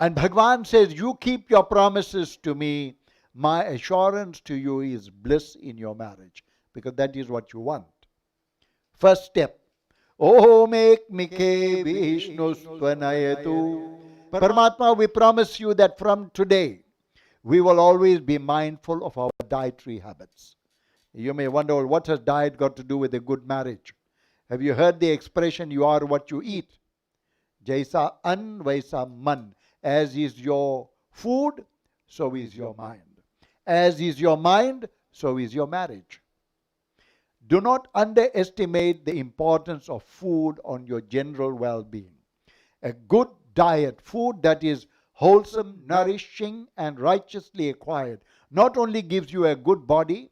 S3: And Bhagavan says, you keep your promises to me. My assurance to you is bliss in your marriage, because that is what you want. First step. Om Ekmike Vishnu Svanayatu. Paramatma, we promise you that from today, we will always be mindful of our dietary habits. You may wonder, well, what has diet got to do with a good marriage? Have you heard the expression, you are what you eat? Jaisa an, vaisa man. As is your food, so is your mind. As is your mind, so is your marriage. Do not underestimate the importance of food on your general well-being. A good diet, food that is wholesome, nourishing, and righteously acquired, not only gives you a good body,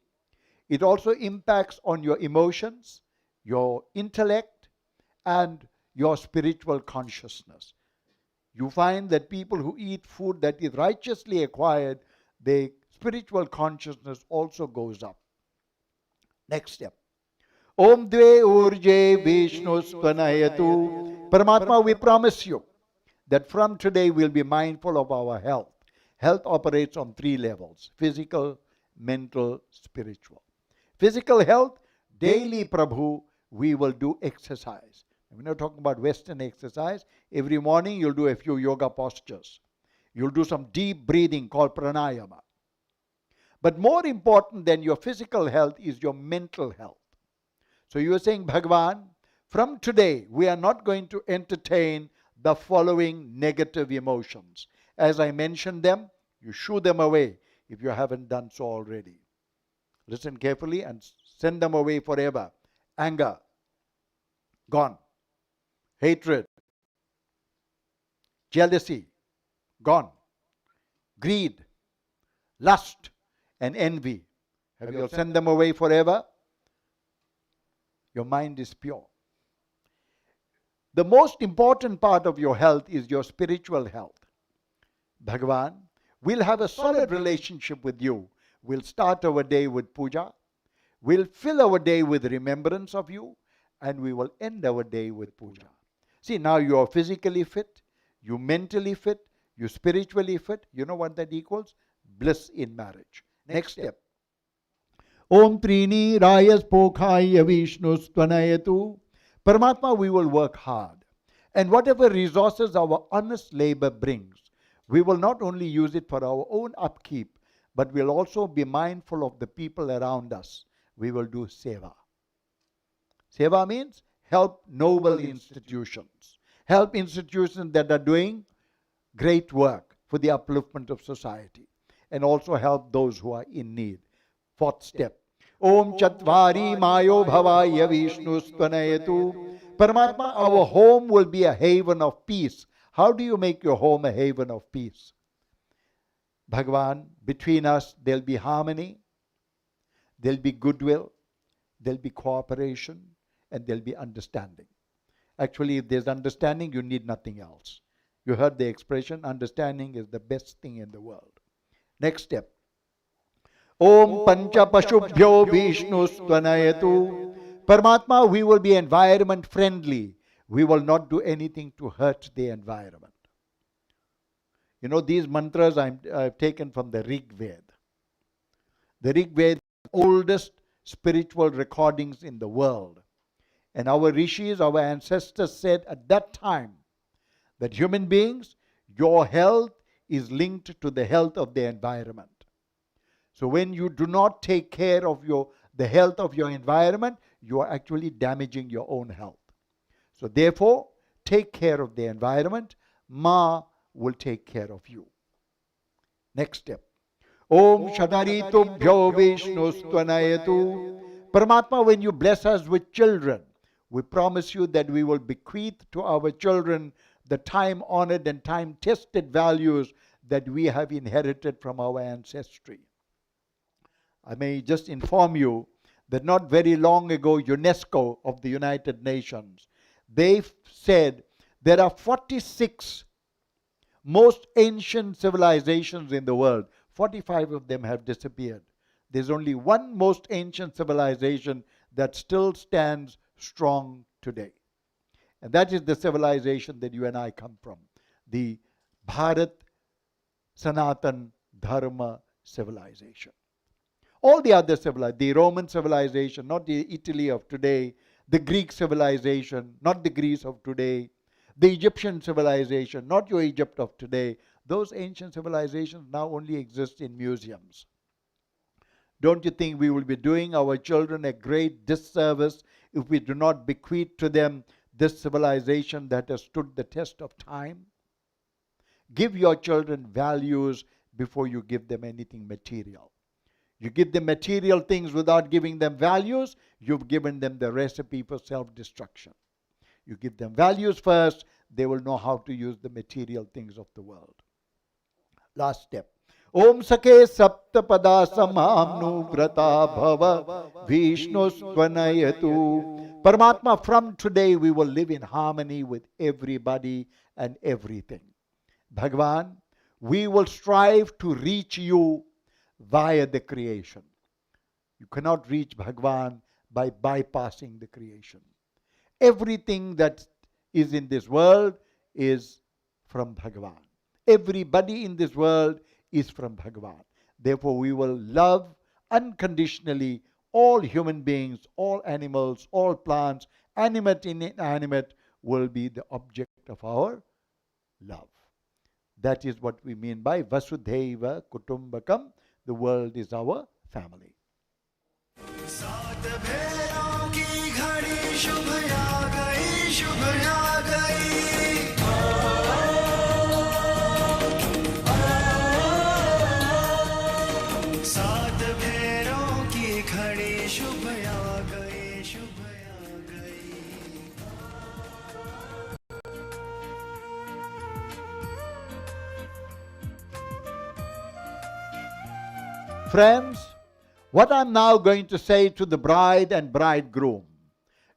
S3: it also impacts on your emotions, your intellect, and your spiritual consciousness. You find that people who eat food that is righteously acquired, their spiritual consciousness also goes up. Next step. Om Dve Urje Vishnu Svanayatu. Paramatma, we promise you that from today we'll be mindful of our health. Health operates on 3 levels: physical, mental, spiritual. Physical health, daily Prabhu, we will do exercise. We're not talking about Western exercise. Every morning you'll do a few yoga postures. You'll do some deep breathing called pranayama. But more important than your physical health is your mental health. So you are saying, Bhagavan, from today we are not going to entertain the following negative emotions. As I mentioned them, you shoo them away if you haven't done so already. Listen carefully and send them away forever. Anger, gone. Hatred, jealousy, gone. Greed, lust, and envy. Have you sent them away forever? Your mind is pure. The most important part of your health is your spiritual health. Bhagavan, we'll have a solid relationship with you. We'll start our day with puja. We'll fill our day with remembrance of you. And we will end our day with puja. See, now you are physically fit, you mentally fit, you spiritually fit. You know what that equals? Bliss in marriage. Next step. Om Trini Rayas Pokhaya Vishnu Stvanayatu. Paramatma, we will work hard. And whatever resources our honest labor brings, we will not only use it for our own upkeep, but we'll also be mindful of the people around us. We will do seva. Seva means help noble institutions. Help institutions that are doing great work for the upliftment of society. And also help those who are in need. 4th step. Om Chatvari Mayo Bhavaya Vishnu Stvanayatu. Paramatma, our home will be a haven of peace. How do you make your home a haven of peace? Bhagavan, between us there'll be harmony, there'll be goodwill, there'll be cooperation, and there'll be understanding. Actually, if there's understanding, you need nothing else. You heard the expression, understanding is the best thing in the world. Next step. Om Pancha Pashubhyo Vishnu Stvanayatu. Paramatma, we will be environment friendly. We will not do anything to hurt the environment. You know, these mantras I've taken from the Rig Veda. The Rig Veda is the oldest spiritual recordings in the world. And our rishis, our ancestors said at that time that human beings, your health is linked to the health of the environment. So when you do not take care of the health of your environment, you are actually damaging your own health. So therefore, take care of the environment. Ma will take care of you. Next step. Om Shadarito Vishnu Stvanayatu. Paramatma, when you bless us with children, we promise you that we will bequeath to our children the time-honored and time-tested values that we have inherited from our ancestry. I may just inform you that not very long ago, UNESCO of the United Nations, they said there are 46 most ancient civilizations in the world. 45 of them have disappeared. There's only one most ancient civilization that still stands strong today. And that is the civilization that you and I come from, the Bharat Sanatan Dharma civilization. All the other civilizations, the Roman civilization, not the Italy of today, the Greek civilization, not the Greece of today, the Egyptian civilization, not your Egypt of today, those ancient civilizations now only exist in museums. Don't you think we will be doing our children a great disservice if we do not bequeath to them this civilization that has stood the test of time? Give your children values before you give them anything material. You give them material things without giving them values, you've given them the recipe for self-destruction. You give them values first, they will know how to use the material things of the world. Last step. Om Sakhe Saptapada Samhamnu Vrata Bhava Vishnu Svanayatu. Paramatma, from today we will live in harmony with everybody and everything. Bhagavan, we will strive to reach you via the creation. You cannot reach Bhagavan by bypassing the creation. Everything that is in this world is from Bhagavan. Everybody in this world is from Bhagavan. Therefore, we will love unconditionally all human beings, all animals, all plants, animate, inanimate, will be the object of our love. That is what we mean by Vasudhaiva Kutumbakam. The world is our family.
S4: सात भेरों की घड़ी शुभ आ गई, शुभ आ गई। सात भेरों की घड़ी शुभ आ गई, शुभ आ गई।
S3: Friends, what I'm now going to say to the bride and bridegroom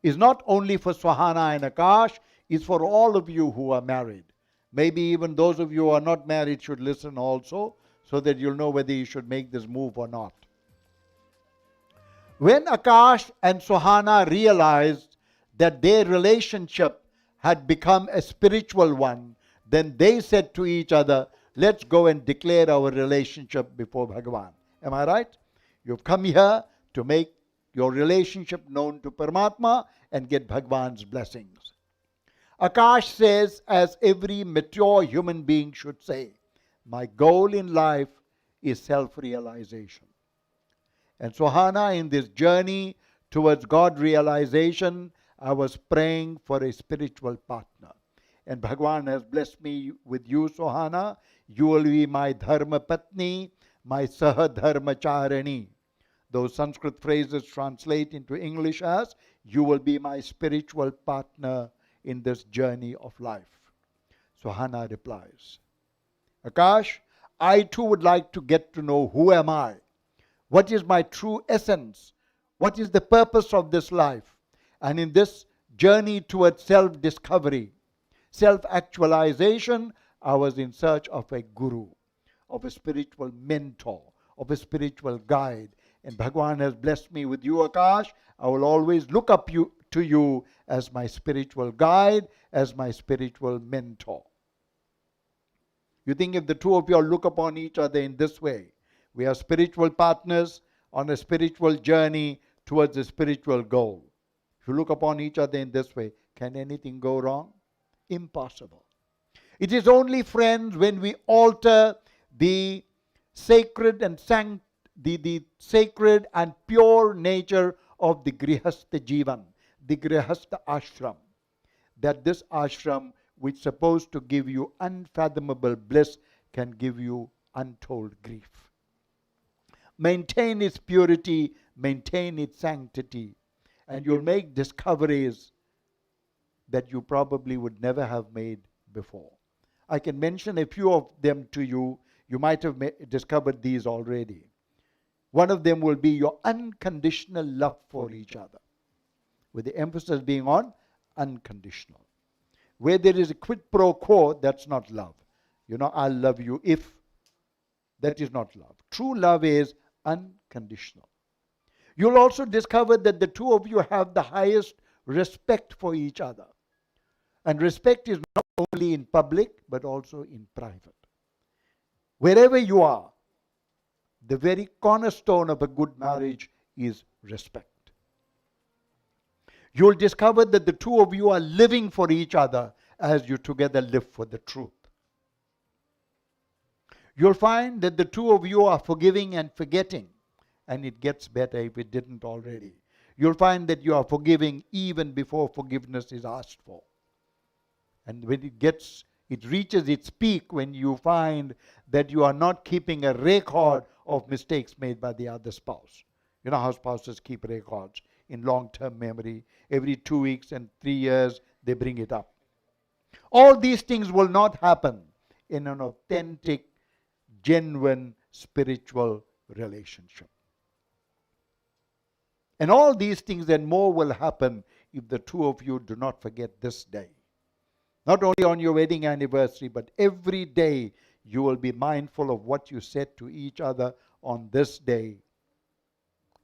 S3: is not only for Sohana and Akash, it's for all of you who are married. Maybe even those of you who are not married should listen also, so that you'll know whether you should make this move or not. When Akash and Sohana realized that their relationship had become a spiritual one, then they said to each other, let's go and declare our relationship before Bhagavan. Am I right? You've come here to make your relationship known to Paramatma and get Bhagavan's blessings. Akash says, as every mature human being should say, my goal in life is self-realization. And Sohana, in this journey towards God realization, I was praying for a spiritual partner. And Bhagavan has blessed me with you, Sohana. You will be my Dharma Patni, my Saha Dharma Charani. Those Sanskrit phrases translate into English as, you will be my spiritual partner in this journey of life. Sohana replies, Akash, I too would like to get to know who am I? What is my true essence? What is the purpose of this life? And in this journey towards self-discovery, self-actualization, I was in search of a guru, of a spiritual mentor, of a spiritual guide. And Bhagavan has blessed me with you, Akash. I will always look up to you as my spiritual guide, as my spiritual mentor. You think if the two of you all look upon each other in this way, we are spiritual partners on a spiritual journey towards a spiritual goal. If you look upon each other in this way, can anything go wrong? Impossible. It is only, friends, when we alter the sacred and the sacred and pure nature of the Grihastha Jivan, the Grihastha Ashram. That this ashram, which is supposed to give you unfathomable bliss, can give you untold grief. Maintain its purity, maintain its sanctity, and you'll make discoveries that you probably would never have made before. I can mention a few of them to you. You might have discovered these already. One of them will be your unconditional love for each other, with the emphasis being on unconditional. Where there is a quid pro quo, that's not love. I'll love you if. That is not love. True love is unconditional. You'll also discover that the two of you have the highest respect for each other. And respect is not only in public, but also in private. Wherever you are, the very cornerstone of a good marriage is respect. You'll discover that the two of you are living for each other as you together live for the truth. You'll find that the two of you are forgiving and forgetting, and it gets better if it didn't already. You'll find that you are forgiving even before forgiveness is asked for. And when it reaches its peak when you find that you are not keeping a record of mistakes made by the other spouse. You know how spouses keep records in long-term memory. Every 2 weeks and 3 years, they bring it up. All these things will not happen in an authentic, genuine, spiritual relationship. And all these things and more will happen if the two of you do not forget this day. Not only on your wedding anniversary, but every day you will be mindful of what you said to each other on this day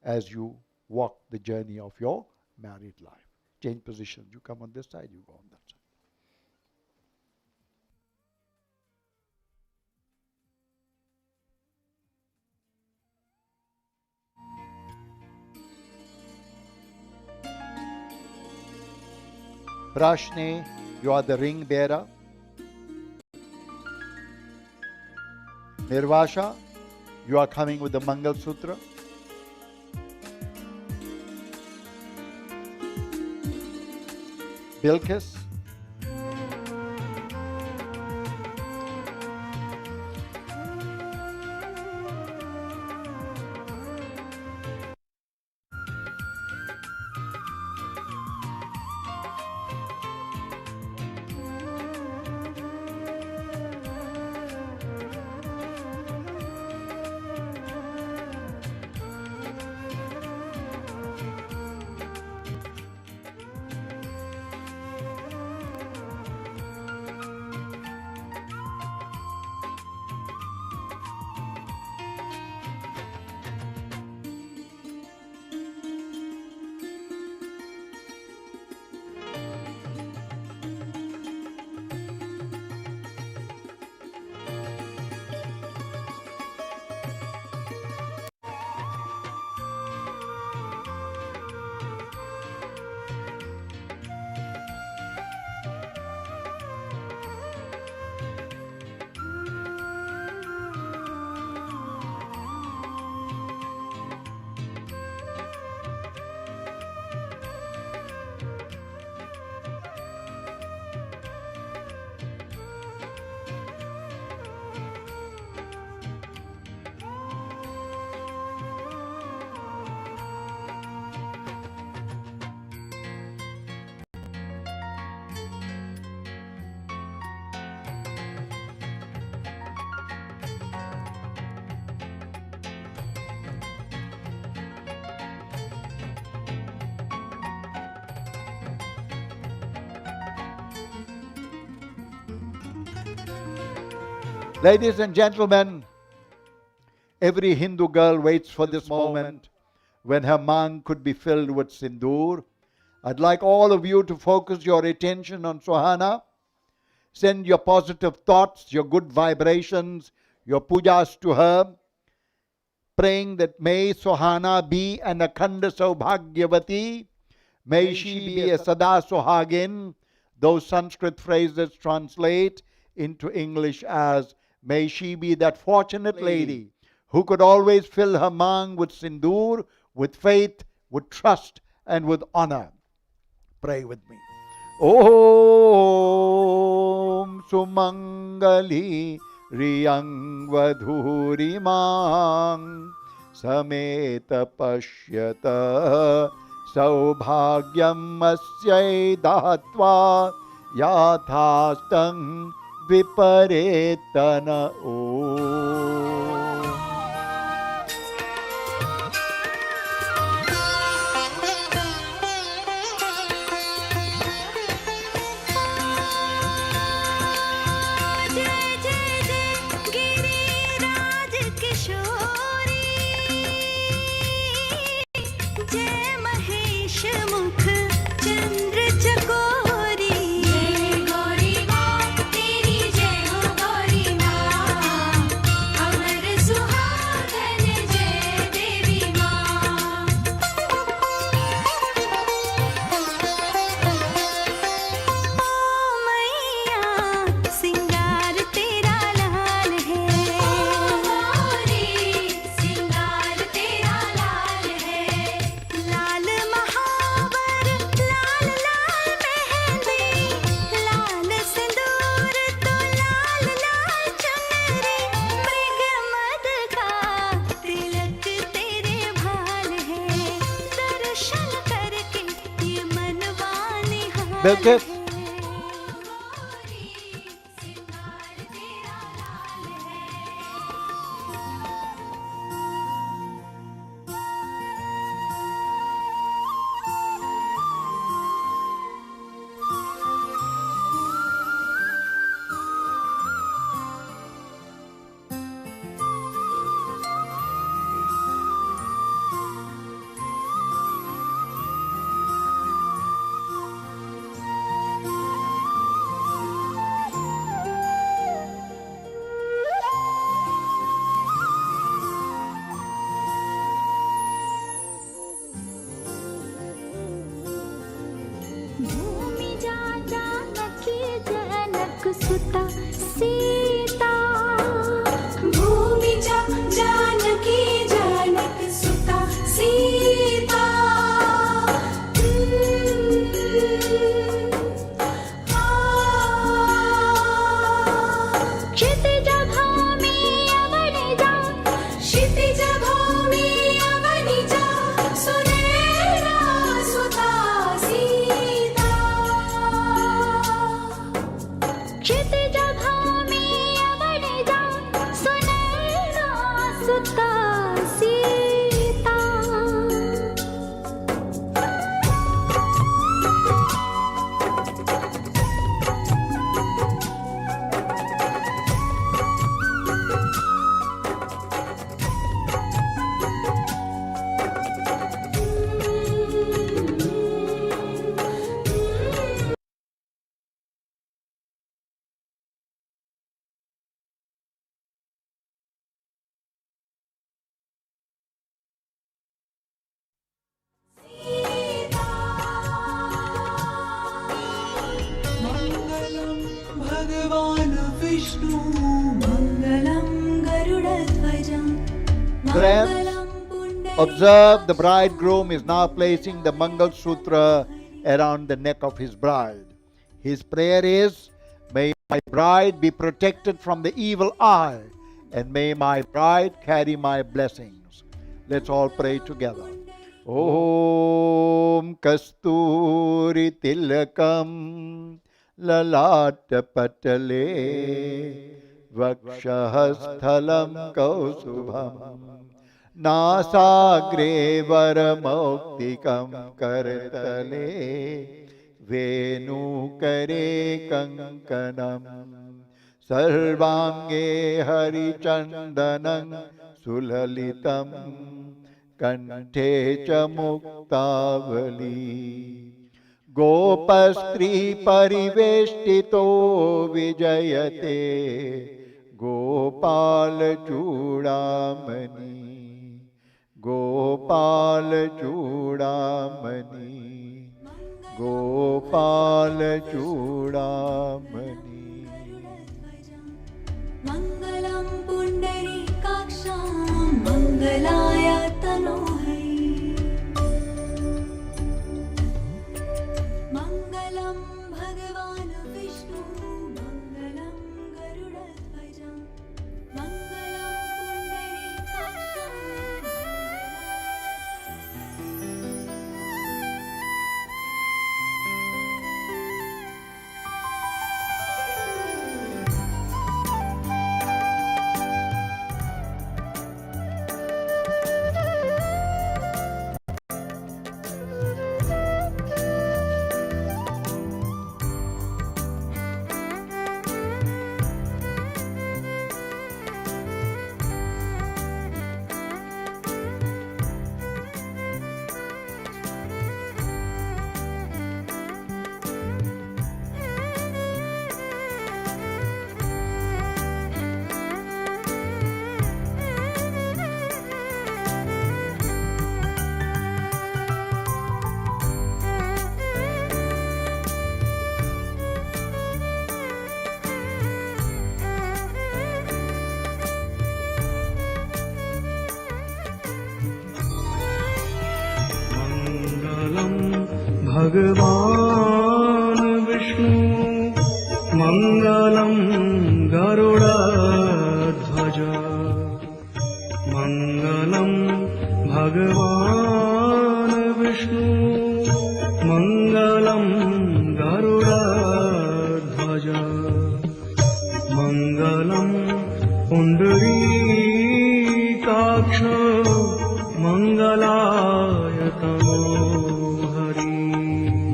S3: as you walk the journey of your married life. Change positions. You come on this side, you go on that side. Prashne, you are the ring bearer. Nirvasha, you are coming with the Mangal Sutra. Bilkis, ladies and gentlemen, every Hindu girl waits for this moment when her mang could be filled with Sindur. I'd like all of you to focus your attention on Sohana. Send your positive thoughts, your good vibrations, your pujas to her, praying that may Sohana be an Akhanda Saubhagyavati, may she be a Sada Sohagin. Those Sanskrit phrases translate into English as, may she be that fortunate lady who could always fill her mang with sindur, with faith, with trust, and with honor. Pray with me. Om Sumangali Riyang Vadhuri Mang Sameta Pashyata Saubhagyam Asyai Dahatva Yathastang Viparetana Om. Bilkis.
S5: सुता सीता भूमि जा जानकी जानक सुता सीता क्षितिज भूमि अवनिजा क्षितिज भूमि अवनिजा सुनेरा सुता सीता क्षितिज भूमि अवनिजा सुनेरा सुता सीता
S6: मङ्गलं भगवान् विष्णु मङ्गलं गरुडध्वजं मङ्गलं
S3: Observe, the bridegroom is now placing the Mangal Sutra around the neck of his bride. His prayer is, may my bride be protected from the evil eye, and may my bride carry my blessings. Let's all pray together. Om Kasturi Tilakam Lalata Patale Vakshahasthalam Kausubham Nasagre Varamoktikam Karatale Venu Kare Kankanam Sarvange Harichandanam Sulalitam Kanthe cha Muktavali Gopastri Pariveshtito Vijayate Gopal Chudamani Gopal Chudamani Gopal Chudamani
S5: मङ्गलं पुण्डरीकाक्षां
S2: भगवान् विष्णु मङ्गलं गरुडध्वज मङ्गलं भगवान् विष्णु मङ्गलं गरुडध्वज मङ्गलं Pundarikaksha मङ्गलायतनो Hari.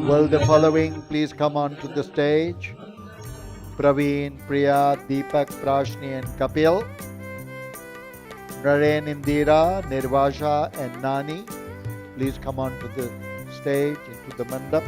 S3: Will the following please come on to the stage? Praveen, Priya, Deepak, Prashni and Kapil. Naren, Indira, Nirvasha and Nani, please come on to the stage, into the mandap.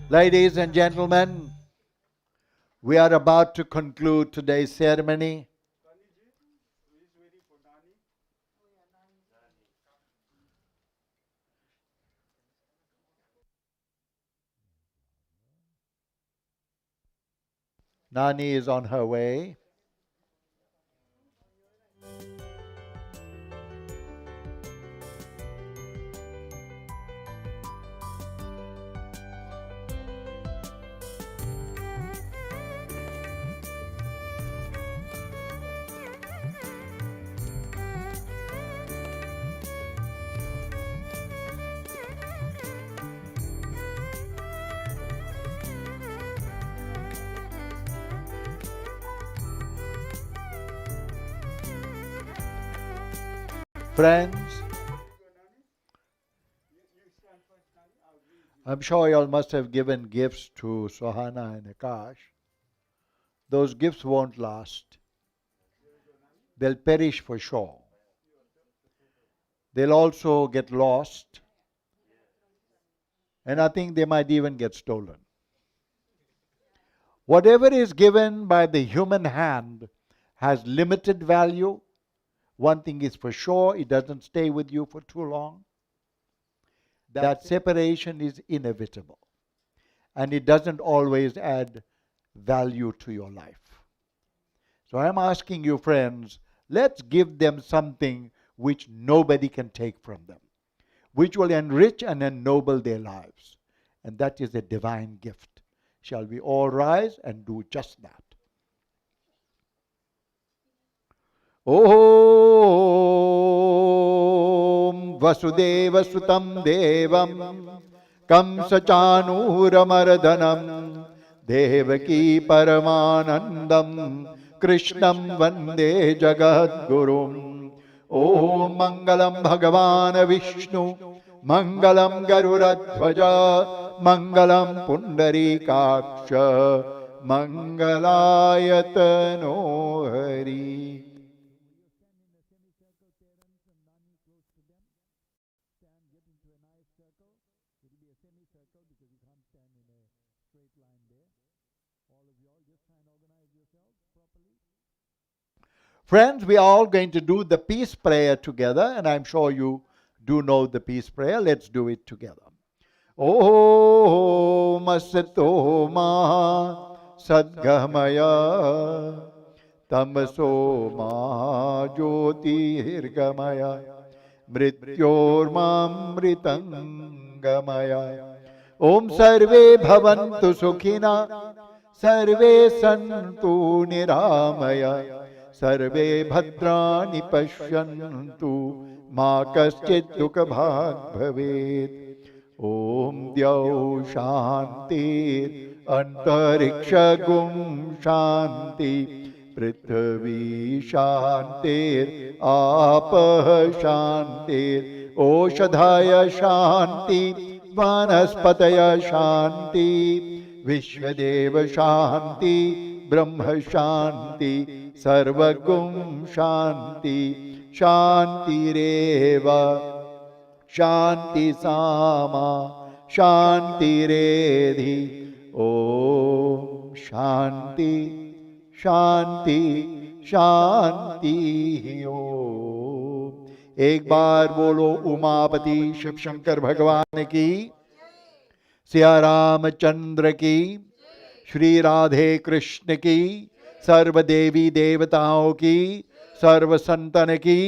S3: Ladies and gentlemen, we are about to conclude today's ceremony. Nani is on her way. Friends, I'm sure you all must have given gifts to Sohana and Akash. Those gifts won't last. They'll perish for sure. They'll also get lost. And I think they might even get stolen. Whatever is given by the human hand has limited value. One thing is for sure, it doesn't stay with you for too long. That separation is inevitable. And it doesn't always add value to your life. So I'm asking you, friends, let's give them something which nobody can take from them, which will enrich and ennoble their lives. And that is a divine gift. Shall we all rise and do just that? Om Vasudeva Sutam Devam Kamsachanuramardanam Devaki Paramanandam Krishnam Vande Jagat Gurum. Om Mangalam Bhagavan Vishnu Mangalam Garuradhvaja Mangalam Pundarikaksha Mangalayatano Hari. Friends, we are all going to do the peace prayer together, and I'm sure you do know the peace prayer. Let's do it together. Om Asato Ma Sadgamaya Tamaso Ma Jyoti Hirgamaya Mrityormamritangamaya. Om Sarve Bhavantu Sukhina Sarve Santu Niramaya Sarve Bhadrani Pashyantu Ma Kaschit Dukha Bhag Bhavet. Om Dyau Shanti Antariksha Gum Shanti पृथ्वी शांतिर आपः शांतिर ओषधय शांति वनस्पतय शांति विश्वदेव शांति ब्रह्म शांति सर्वगुण शांति शांतिरेव शांति सामा शांतिरेधि ओम शांति शांति शांति ओम। एक बार बोलो उमापति शिव शंकर भगवान की, सिया रामचंद्र की, श्री राधे कृष्ण की, सर्व देवी देवताओं की, सर्व संतन की,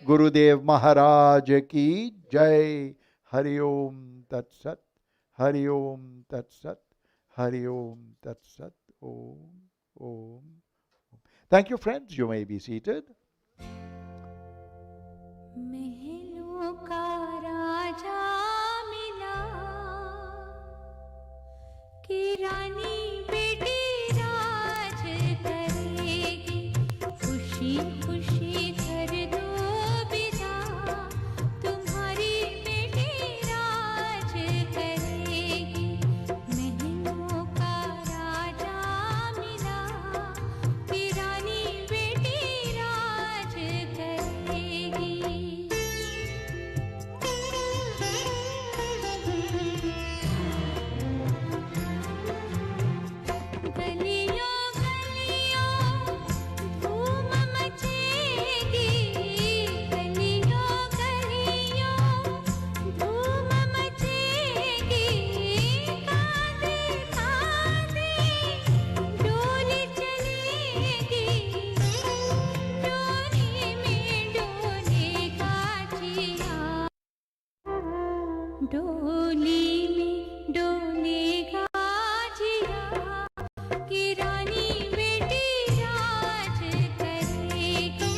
S3: गुरुदेव महाराज की जय। हरि ओम तत्सत, हरि ओम तत्सत, हरि ओम तत्सत। Om Om. Thank you, friends. You may be seated.
S5: महलों का राजा मिला कि रानी बेटी राज करेगी, खुशी खुशी कर दो विदा, तुम्हारी बेटी राज करेगी। महलों का राजा मिला कि रानी बेटी राज करेगी। गलियों गलियों धूम मचेगी, गलियों गलियों धूम मचेगी, कांधे कांधे डोली चलेगी, डोली में डोलेगा जिया, डोली में डोलेगा जिया कि रानी बेटी राज करेगी,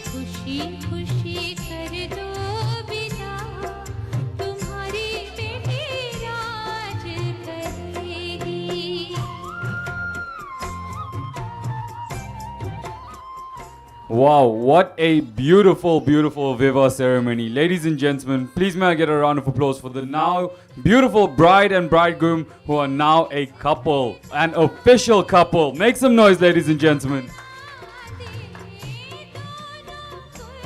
S5: खुशी खुशी कर दो विदा, तुम्हारी बेटी राज करेगी।
S1: Wow, what a beautiful, beautiful Viva ceremony. Ladies and gentlemen, please may I get a round of applause for the now beautiful bride and bridegroom who are now a couple, an official couple. Make some noise, ladies and gentlemen.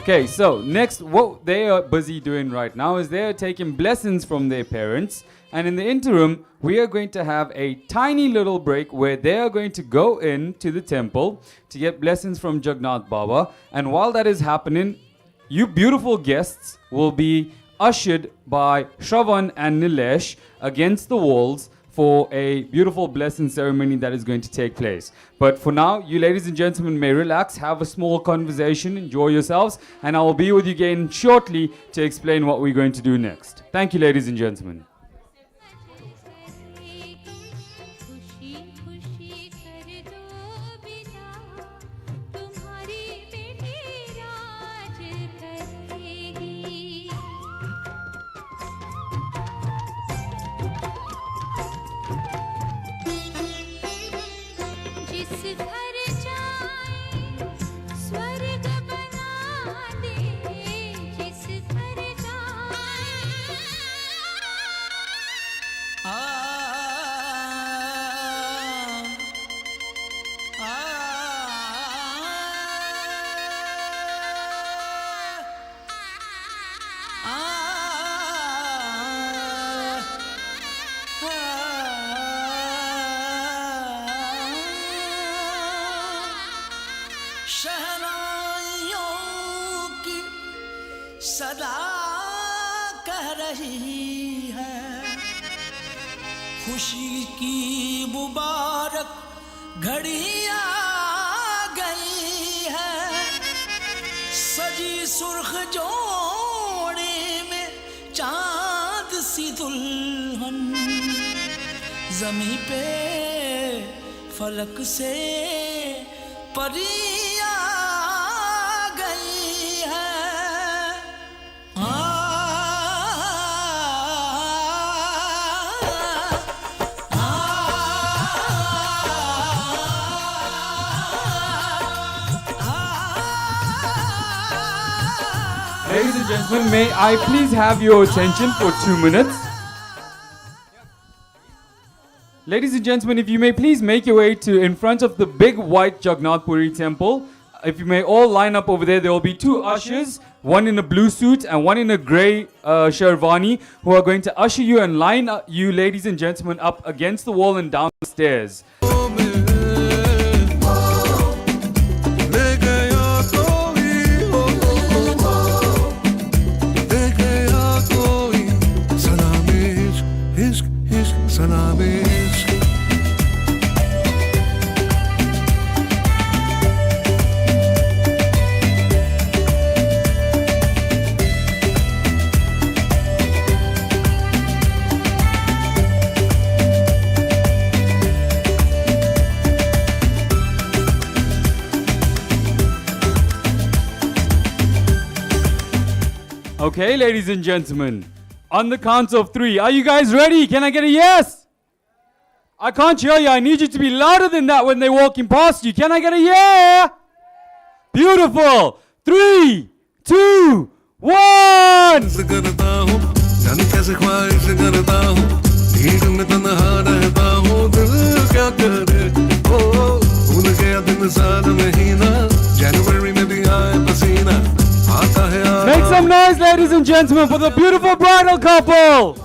S1: Okay, so next, what they are busy doing right now is they are taking blessings from their parents. And in the interim, we are going to have a tiny little break where they are going to go into the temple to get blessings from Jagannath Baba. And while that is happening, you beautiful guests will be ushered by Shravan and Nilesh against the walls for a beautiful blessing ceremony that is going to take place. But for now, you ladies and gentlemen may relax, have a small conversation, enjoy yourselves, and I will be with you again shortly to explain what we're going to do next. Thank you, ladies and gentlemen.
S5: खुशी खुशी कर दो विदा, तुम्हारी बेटी राज करेगी। जिस घर जाए स्वर्ग बना दे, जिस घर जाए
S6: शहनाइयों की सदा कह रही है, खुशी की मुबारक घड़ी आ गई है, सजी सुर्ख जोड़े में चांद सी दुल्हन, जमी पे फलक से परी आ गई है।
S1: Ladies and gentlemen, may I please have your attention for 2 minutes? Ladies and gentlemen, if you may please make your way to in front of the big white Jagannath Puri temple. If you may all line up over there, there will be 2 ushers, one in a blue suit and one in a grey sherwani, who are going to usher you and line you, ladies and gentlemen, up against the wall and down the stairs. Okay, ladies and gentlemen, on the count of 3, are you guys ready? Can I get a yes? I can't hear you. I need you to be louder than that when they're walking past you. Can I get a yeah? Beautiful. 3, 2, 1. Make some noise, ladies and gentlemen, for the beautiful bridal couple.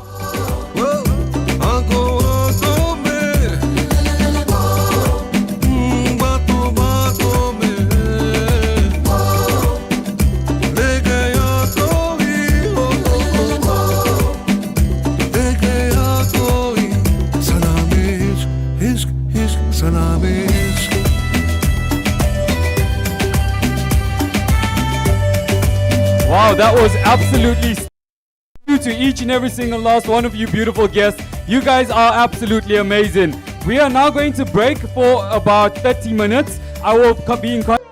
S1: Wow, that was absolutely to each and every single last one of you beautiful guests. You guys are absolutely amazing. We are now going to break for about 30 minutes. I will be in contact.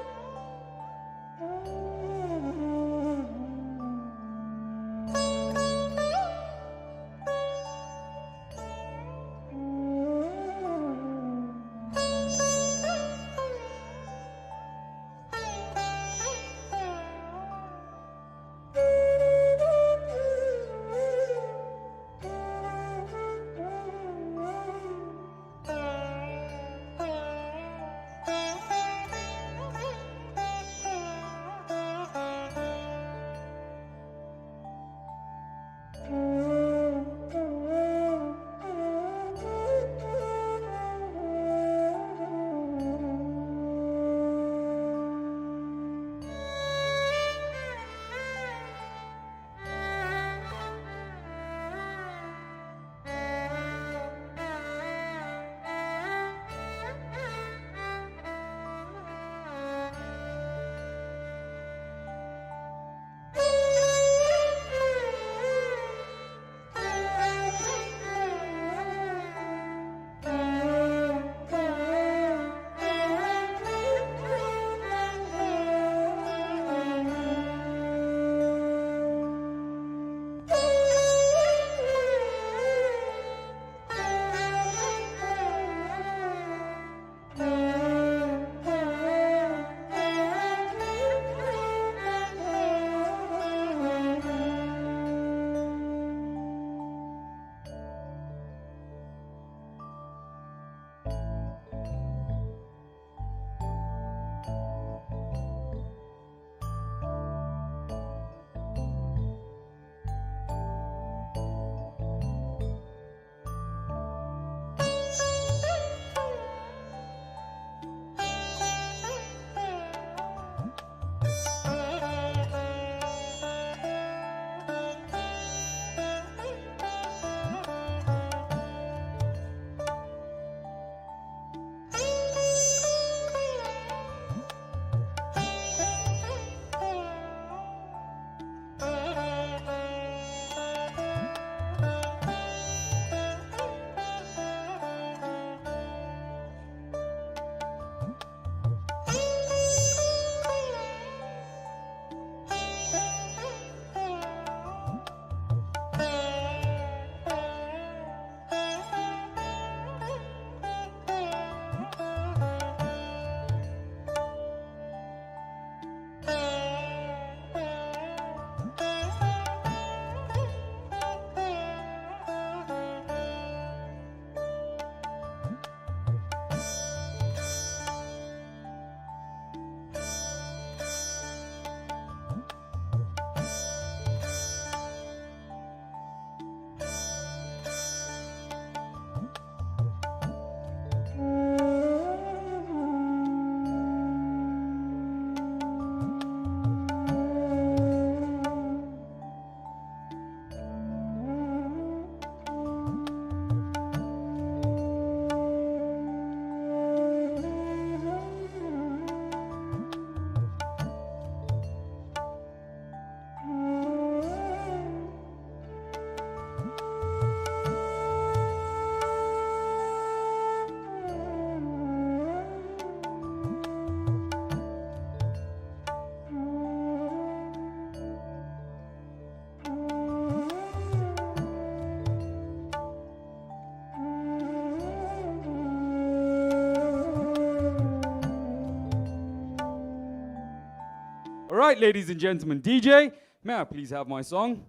S1: All right, ladies and gentlemen, DJ, may I please have my song?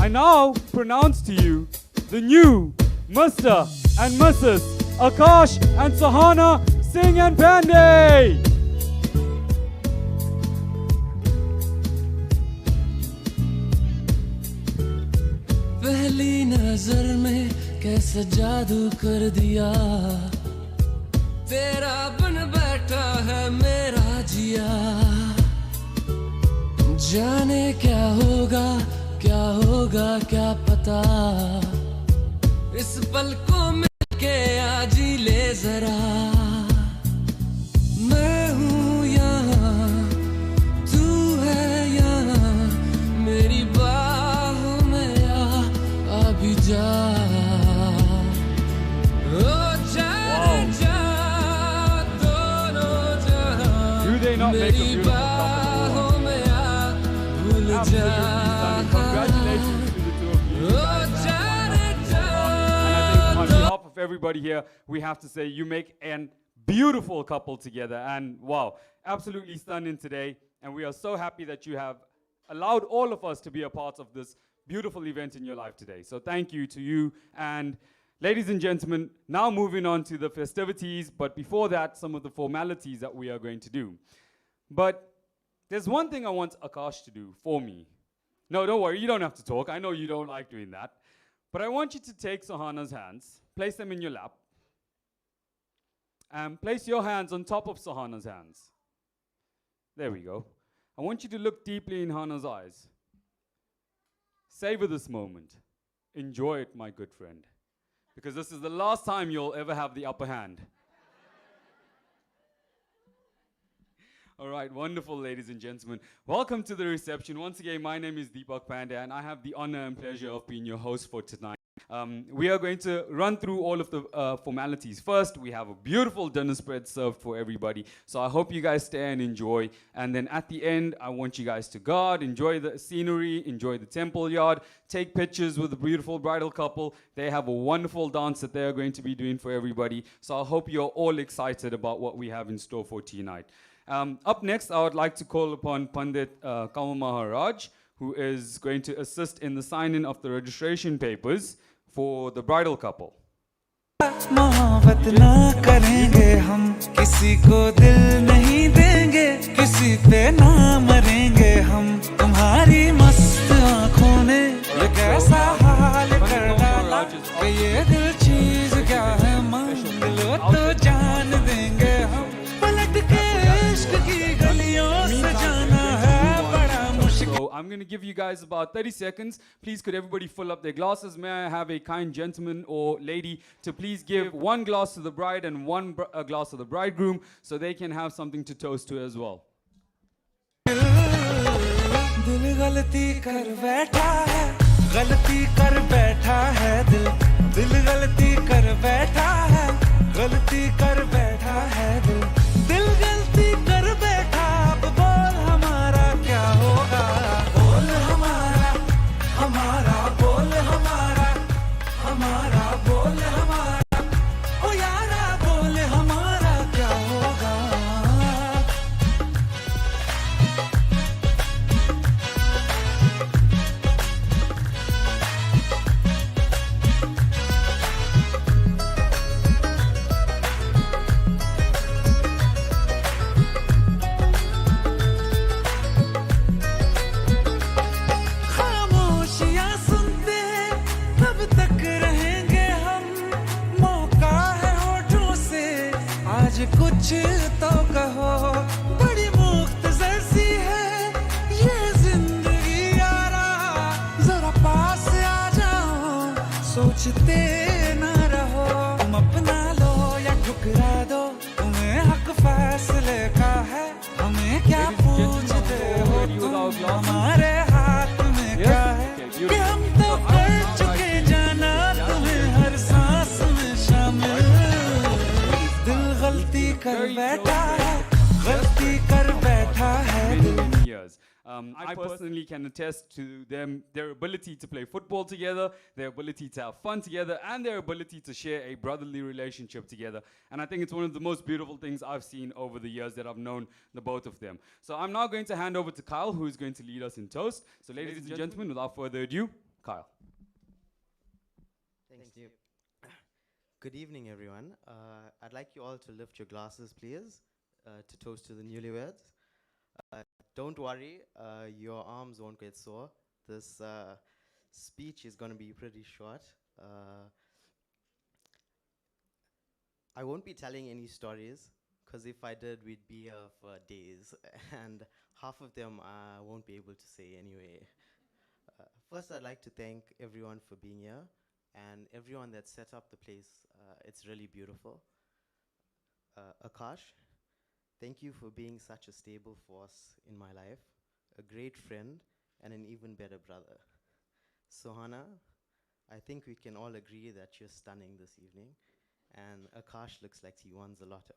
S1: I now pronounce to you the new Mr. and Mrs. Akash and Sohana Singh and Pandey.
S6: पहली नजर में कैसा जादू कर दिया तेरा बन बैठा है मेरा जिया जाने क्या होगा क्या पता इस पल को मिलके आज ही ले जरा मैं हूँ यहाँ तू है यहाँ मेरी बाहों में आ भी जा ओ जा जा दोनों जहाँ
S1: Do they not make a
S6: मेरी
S1: beautiful
S6: बाहों में आ भूल जा
S1: Congratulations to the two of you. On behalf of everybody here, we have to say you make an beautiful couple together. And wow, absolutely stunning today. And we are so happy that you have allowed all of us to be a part of this beautiful event in your life today. So thank you to you. And ladies and gentlemen, now moving on to the festivities. But before that, some of the formalities that we are going to do. But there's one thing I want Akash to do for me. No, don't worry, you don't have to talk. I know you don't like doing that. But I want you to take Sohana's hands, place them in your lap, and place your hands on top of Sohana's hands. There we go. I want you to look deeply in Hana's eyes. Savor this moment. Enjoy it, my good friend. Because this is the last time you'll ever have the upper hand. All right, wonderful, ladies and gentlemen. Welcome to the reception. Once again, my name is Deepak Pandey, and I have the honor and pleasure of being your host for tonight. We are going to run through all of the formalities. First, we have a beautiful dinner spread served for everybody. So I hope you guys stay and enjoy. And then at the end, I want you guys to guard, enjoy the scenery, enjoy the temple yard, take pictures with the beautiful bridal couple. They have a wonderful dance that they are going to be doing for everybody. So I hope you're all excited about what we have in store for tonight. Up next, I would like to call upon Pandit Kamal Maharaj, who is going to assist in the signing of the registration papers for the bridal couple.
S7: मोहब्बत ना करेंगे हम किसी को दिल नहीं देंगे किसी पे ना मरेंगे हम तुम्हारी मस्त आँखों ने ये कैसा हाल कर डाला कि ये दिल चीज क्या है मांग लो तो जान देंगे हम पलट के इश्क की गलियों से जाना है बड़ा मुश्किल.
S1: So I'm going to give you guys about 30 seconds. Please could everybody fill up their glasses. May I have a kind gentleman or lady to please give one glass to the bride and one glass to the bridegroom so they can have something to toast to as well.
S7: दिल गलती कर बैठा है गलती कर बैठा है दिल दिल गलती कर बैठा है गलती कर बैठा है दिल दिल गलती कर बैठा अब बोल हमारा क्या होगा बोल हमारा हमारा बोल हमारा हमारा बोल हमारा ओ यारा बोल हमारा क्या होगा खामोशियां सुनते तब तक रहेंगे हम मौका है होठों से आज कुछ तो कहो बड़ी मुख्तसर सी है ये जिंदगी यारा जरा पास आ जाओ सोचते ना रहो तुम अपना लो या ठुकरा दो तुम्हें हक फैसले का है हमें क्या पूछते हो तुम हमारे हाथ में क्या है कि हम तो कर चुके जाना तुम्हें हर सांस में शामिल दिल गलती कर बैठा है गलती कर बैठा है दिल
S1: Years. I personally can attest to them, their ability to play football together, their ability to have fun together, and their ability to share a brotherly relationship together. And I think it's one of the most beautiful things I've seen over the years that I've known the both of them. So I'm now going to hand over to Kyle, who is going to lead us in toast. So ladies and gentlemen, without further ado, Kyle.
S8: Thanks, Deep. Good evening, everyone. I'd like you all to lift your glasses, please, to toast to the newlyweds. Don't worry, your arms won't get sore. This speech is going to be pretty short. I won't be telling any stories, because if I did, we'd be here for days, and half of them I won't be able to say anyway. First, I'd like to thank everyone for being here, and everyone that set up the place. It's really beautiful. Akash, thank you for being such a stable force in my life, a great friend, and an even better brother. Sohana, I think we can all agree that you're stunning this evening, and Akash looks like he won the lotto.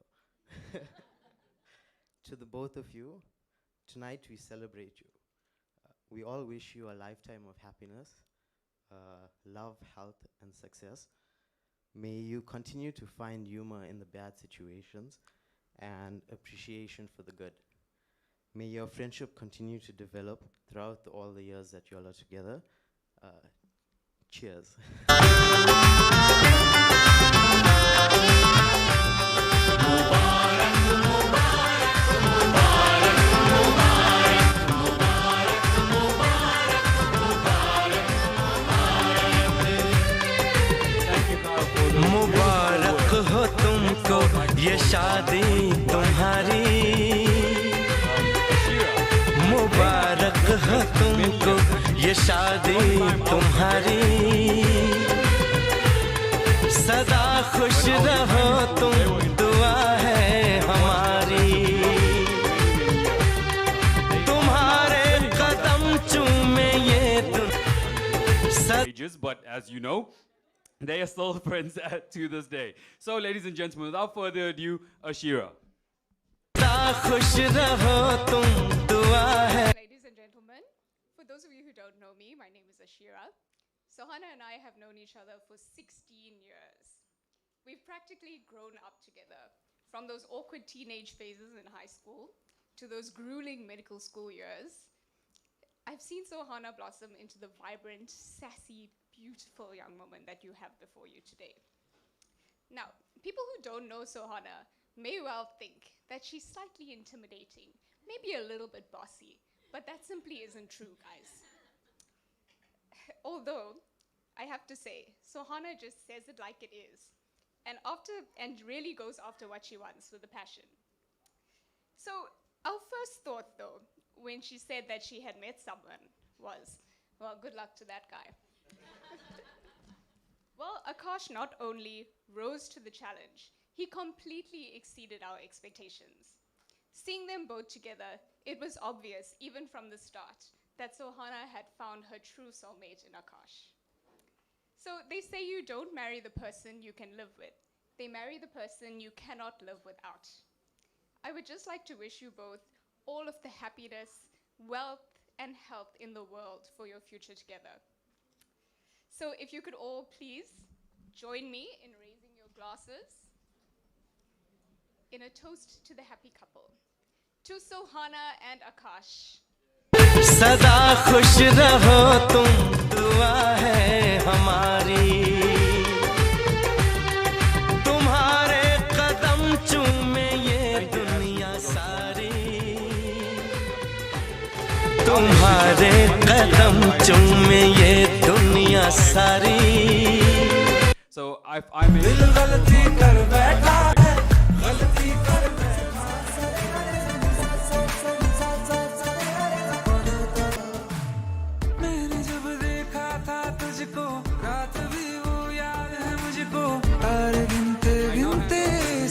S8: To the both of you, tonight we celebrate you. We all wish you a lifetime of happiness, love, health, and success. May you continue to find humor in the bad situations and appreciation for the good. May your friendship continue to develop throughout all the years that you all are together. Cheers.
S7: मुबारक हो तुमको ये शादी तुम्हारी, मुबारक हो तुमको ये शादी तुम्हारी, सदा खुश रहो तुम दुआ है हमारी, तुम्हारे कदम चूमे ये
S1: Ages, but as you know, they are still friends to this day. So, ladies and gentlemen, without further ado, Ashira.
S5: Ladies and gentlemen, for those of you who don't know me, my name is Ashira. Sohana and I have known each other for 16 years. We've practically grown up together, from those awkward teenage phases in high school to those grueling medical school years. I've seen Sohana blossom into the vibrant, sassy, beautiful young woman that you have before you today. Now, people who don't know Sohana may well think that she's slightly intimidating, maybe a little bit bossy, but that simply isn't true, guys. Although, I have to say, Sohana just says it like it is, and really goes after what she wants with a passion. So, our first thought, though, when she said that she had met someone was, well, good luck to that guy. Well, Akash not only rose to the challenge, he completely exceeded our expectations. Seeing them both together, it was obvious, even from the start, that Sohana had found her true soulmate in Akash. So they say you don't marry the person you can live with. They marry the person you cannot live without. I would just like to wish you both all of the happiness, wealth, and health in the world for your future together. So if you could all please join me in raising your glasses in a toast to the happy couple. To Sohana and Akash.
S7: सदा खुश रहो तुम दुआ है हमारी, तुम्हारे कदम चूमे ये दुनिया सारी, तुम्हारे कदम चूमे ये दुनिया सारी.
S1: So I may
S7: दिल गलती कर बैठा है, गलती कर मैंने जब देखा था तुझको, रात भी वो याद है मुझको, तारे गिनते गिनते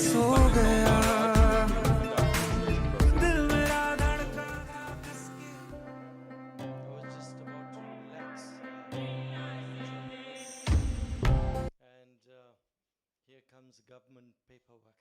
S7: सो गया, दिल मेरा धड़का था किसकी. I was just about to relax. And here comes government paperwork.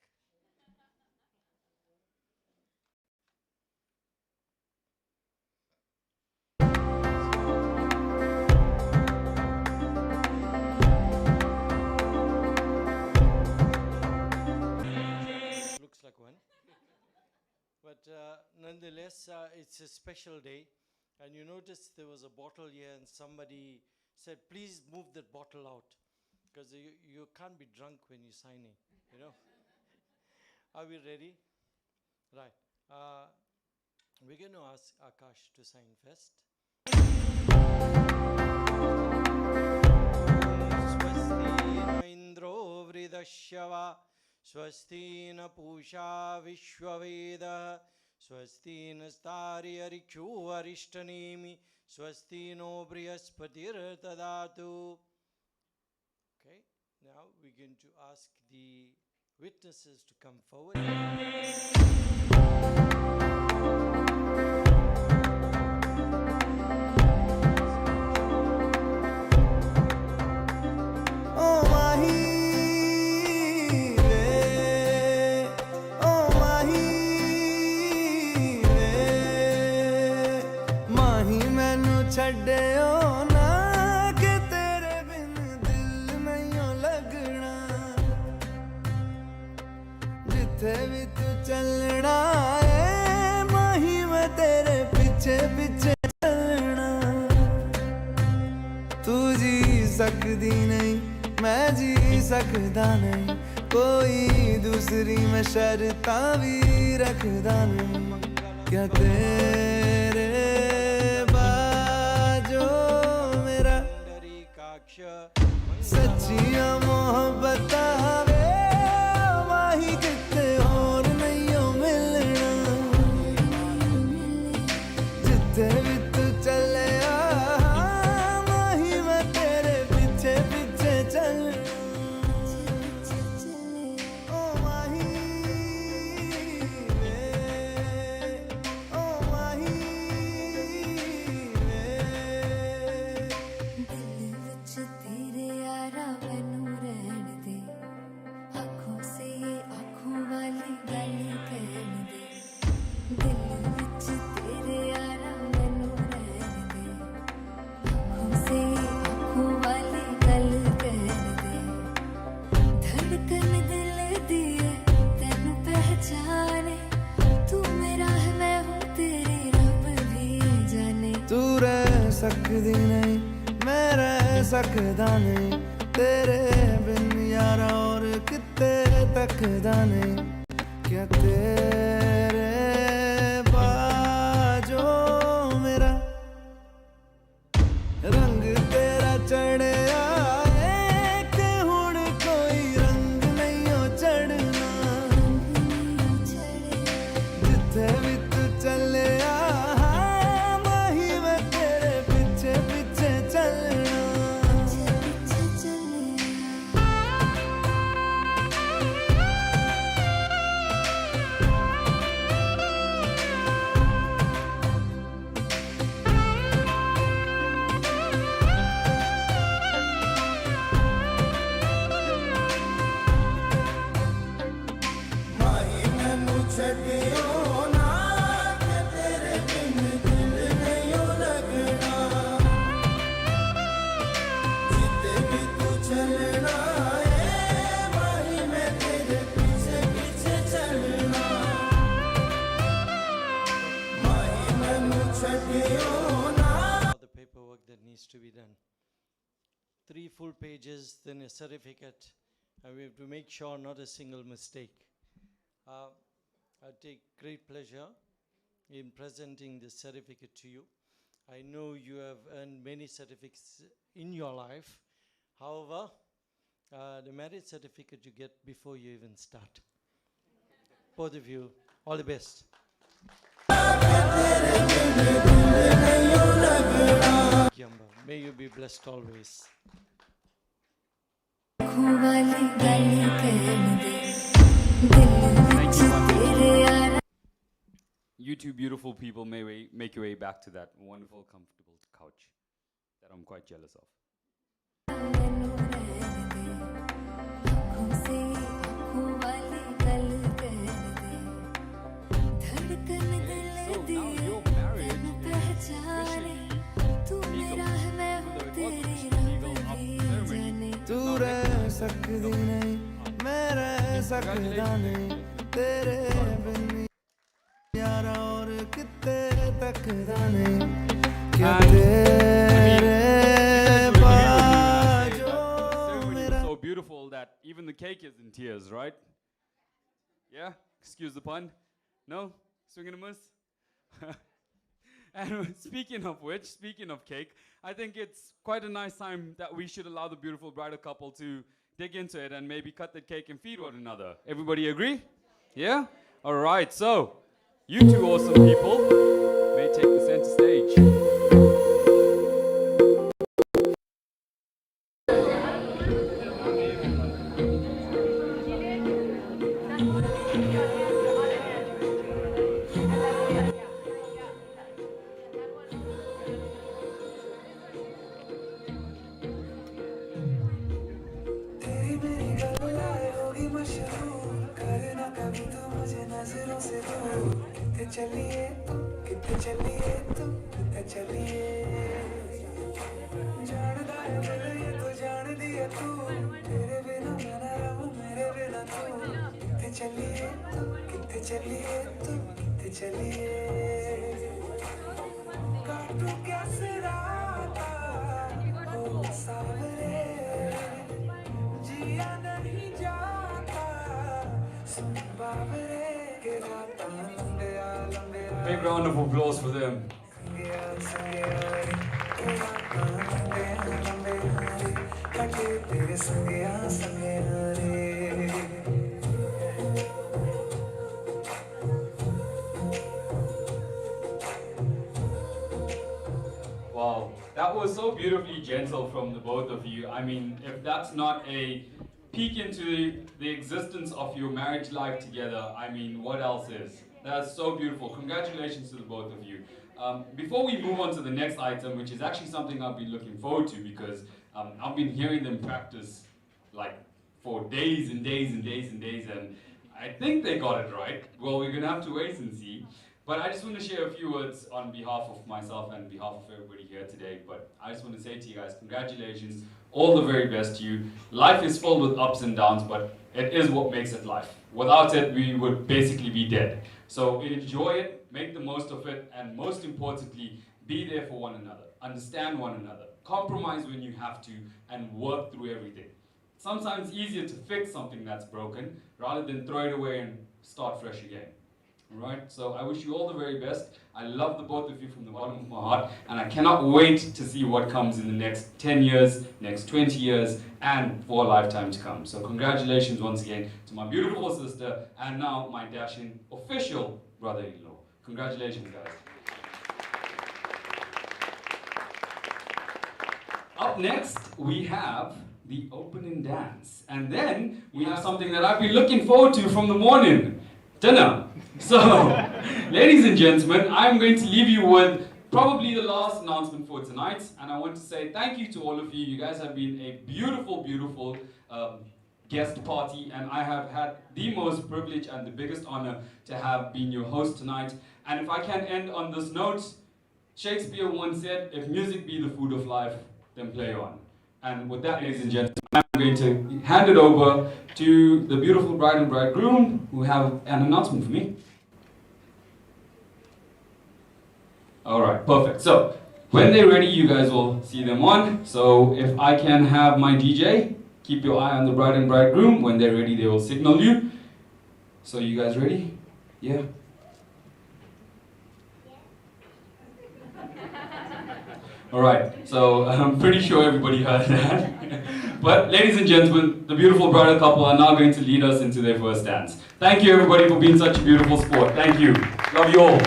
S9: But nonetheless, it's a special day. And you notice there was a bottle here and somebody said, please move that bottle out. Because you can't be drunk when you're signing, you know. Are we ready? Right. We're going to ask Akash to sign first. Swasti Indro Vridashyava Swasti na Pusha Vishwaveda Swasti nastari arikshu arishtanemi Swasti no Brihaspati Tadatu. Okay, now we're going to ask the witnesses to come forward.
S7: ਛੱਡਿਓ ਨਾ ਕਿ ਤੇਰੇ ਬਿਨ ਦਿਲ ਨਹੀਂ ਲੱਗਣਾ ਜਿੱਥੇ ਵੀ ਤੂੰ ਚੱਲਣਾ ਏ ਮਾਹੀ ਮੈਂ ਤੇਰੇ ਪਿੱਛੇ ਪਿੱਛੇ ਚੱਲਣਾ ਤੂੰ ਜੀ ਸਕਦੀ ਨਹੀਂ ਮੈਂ ਜੀ ਸਕਦਾ ਨਹੀਂ ਕੋਈ ਦੂਸਰੀ ਮੈਂ ਸ਼ਰਤਾਂ ਵੀ ਰੱਖਦਾ ਨਹੀਂ ਕਿਆ ਤੇਰੇ सच्चियां मोहब्बतां वे माही किते और नहीं मिलना जिथे भी तू चले माही मैं तेरे पीछे पीछे चलना ओ माही वे ओ माही ਸਕਦੀ ਨਹੀਂ ਮੈਂ ਰਹਿ ਸਕਦਾ ਨਹੀਂ ਤੇਰੇ ਬਿਨ ਯਾਰਾ ਔਰ ਕਿਤੇ ਤੱਕਦਾ ਨਹੀਂ ਕਿਆ ਤੇਰੇ ਬਾਝੋ ਮੇਰਾ ਰੰਗ ਤੇਰਾ ਚੜਿਆ ਏ ਕਿ ਹੁਣ ਕੋਈ ਰੰਗ ਨਹੀਂ ਉਹ ਚੜਨਾ ਜਿੱਥੇ ਵੀ ਤੂੰ ਚੱਲਿਆ
S9: The paperwork that needs to be done. 3 full pages, then a certificate, and we have to make sure not a single mistake. I take great pleasure in presenting this certificate to you. I know you have earned many certificates in your life. However, the marriage certificate you get before you even start. Both of you, all the best. May you be blessed always.
S1: You two beautiful people may make your way back to that wonderful, comfortable couch that I'm quite jealous of. So now your marriage is officially
S7: ਤੂੰ ਰਹਿ ਸਕਦੀ ਨਹੀਂ ਮੈਂ ਰਹਿ ਸਕਦਾ ਨਹੀਂ ਤੇਰੇ ਬਿਨ सकता नहीं क्या
S1: And,
S7: तेरे बाजों
S1: ceremony
S7: मेरा
S1: is so beautiful that even the cake is in tears, right? Yeah? Excuse the pun. No? Swing and a miss? And speaking of which, speaking of cake, I think it's quite a nice time that we should allow the beautiful bridal couple to dig into it and maybe cut the cake and feed one another. Everybody agree? Yeah? All right, so you two awesome people may take the center stage.
S7: तेरी मेरी गल्लाएं होगी मशहूर करना कभी तो मुझे नजरों से दूर कितने चलिए तुम कितने चलिए तुम कितने चलिए जानदा है मुझे ये तो जान दिया तू तेरे बिना मैं ना रहूं मेरे बिना तू कितने चलिए तुम कितने चलिए तुम कितने चलिए काटूं कैसे राता ओ सावरे जिया नहीं जाता सुन बाबरे के राता लंबिया लंबिया
S1: Big round of applause for them.
S7: संगिया संगिया के राता लंबिया लंबिया कटे तेरे संगिया संगिया रे
S1: Wow, that was so beautifully gentle from the both of you. I mean, if that's not a peek into the existence of your marriage life together, I mean, what else is? That's so beautiful. Congratulations to the both of you. Before we move on to the next item, which is actually something I've been looking forward to because I've been hearing them practice like for days and days and days and days, and I think they got it right. Well, we're gonna have to wait and see. But I just want to share a few words on behalf of myself and behalf of everybody here today. But I just want to say to you guys, congratulations, all the very best to you. Life is filled with ups and downs, but it is what makes it life. Without it, we would basically be dead. So enjoy it, make the most of it, and most importantly, be there for one another. Understand one another. Compromise when you have to, and work through everything. Sometimes easier to fix something that's broken rather than throw it away and start fresh again. Right, so I wish you all the very best. I love the both of you from the bottom of my heart, and I cannot wait to see what comes in the next 10 years, next 20 years, and for a lifetime to come. So congratulations once again to my beautiful sister, and now my dashing official brother-in-law. Congratulations, guys. Up next, we have the opening dance, and then we have something that I've been looking forward to from the morning. Dinner. So, ladies and gentlemen, I'm going to leave you with probably the last announcement for tonight, and I want to say thank you to all of you. You guys have been a beautiful, beautiful guest party, and I have had the most privilege and the biggest honor to have been your host tonight. And if I can end on this note, Shakespeare once said, if music be the food of life, then play on. And with that, ladies and gentlemen, I'm going to hand it over to the beautiful bride and bridegroom who have an announcement for me. All right, perfect. So when they're ready, you guys will see them on. So if I can have my DJ, keep your eye on the bride and bridegroom. When they're ready, they will signal you. So you guys ready? Yeah? All right, so I'm pretty sure everybody heard that. But ladies and gentlemen, the beautiful bridal couple are now going to lead us into their first dance. Thank you everybody for being such a beautiful sport. Thank you. Love you all.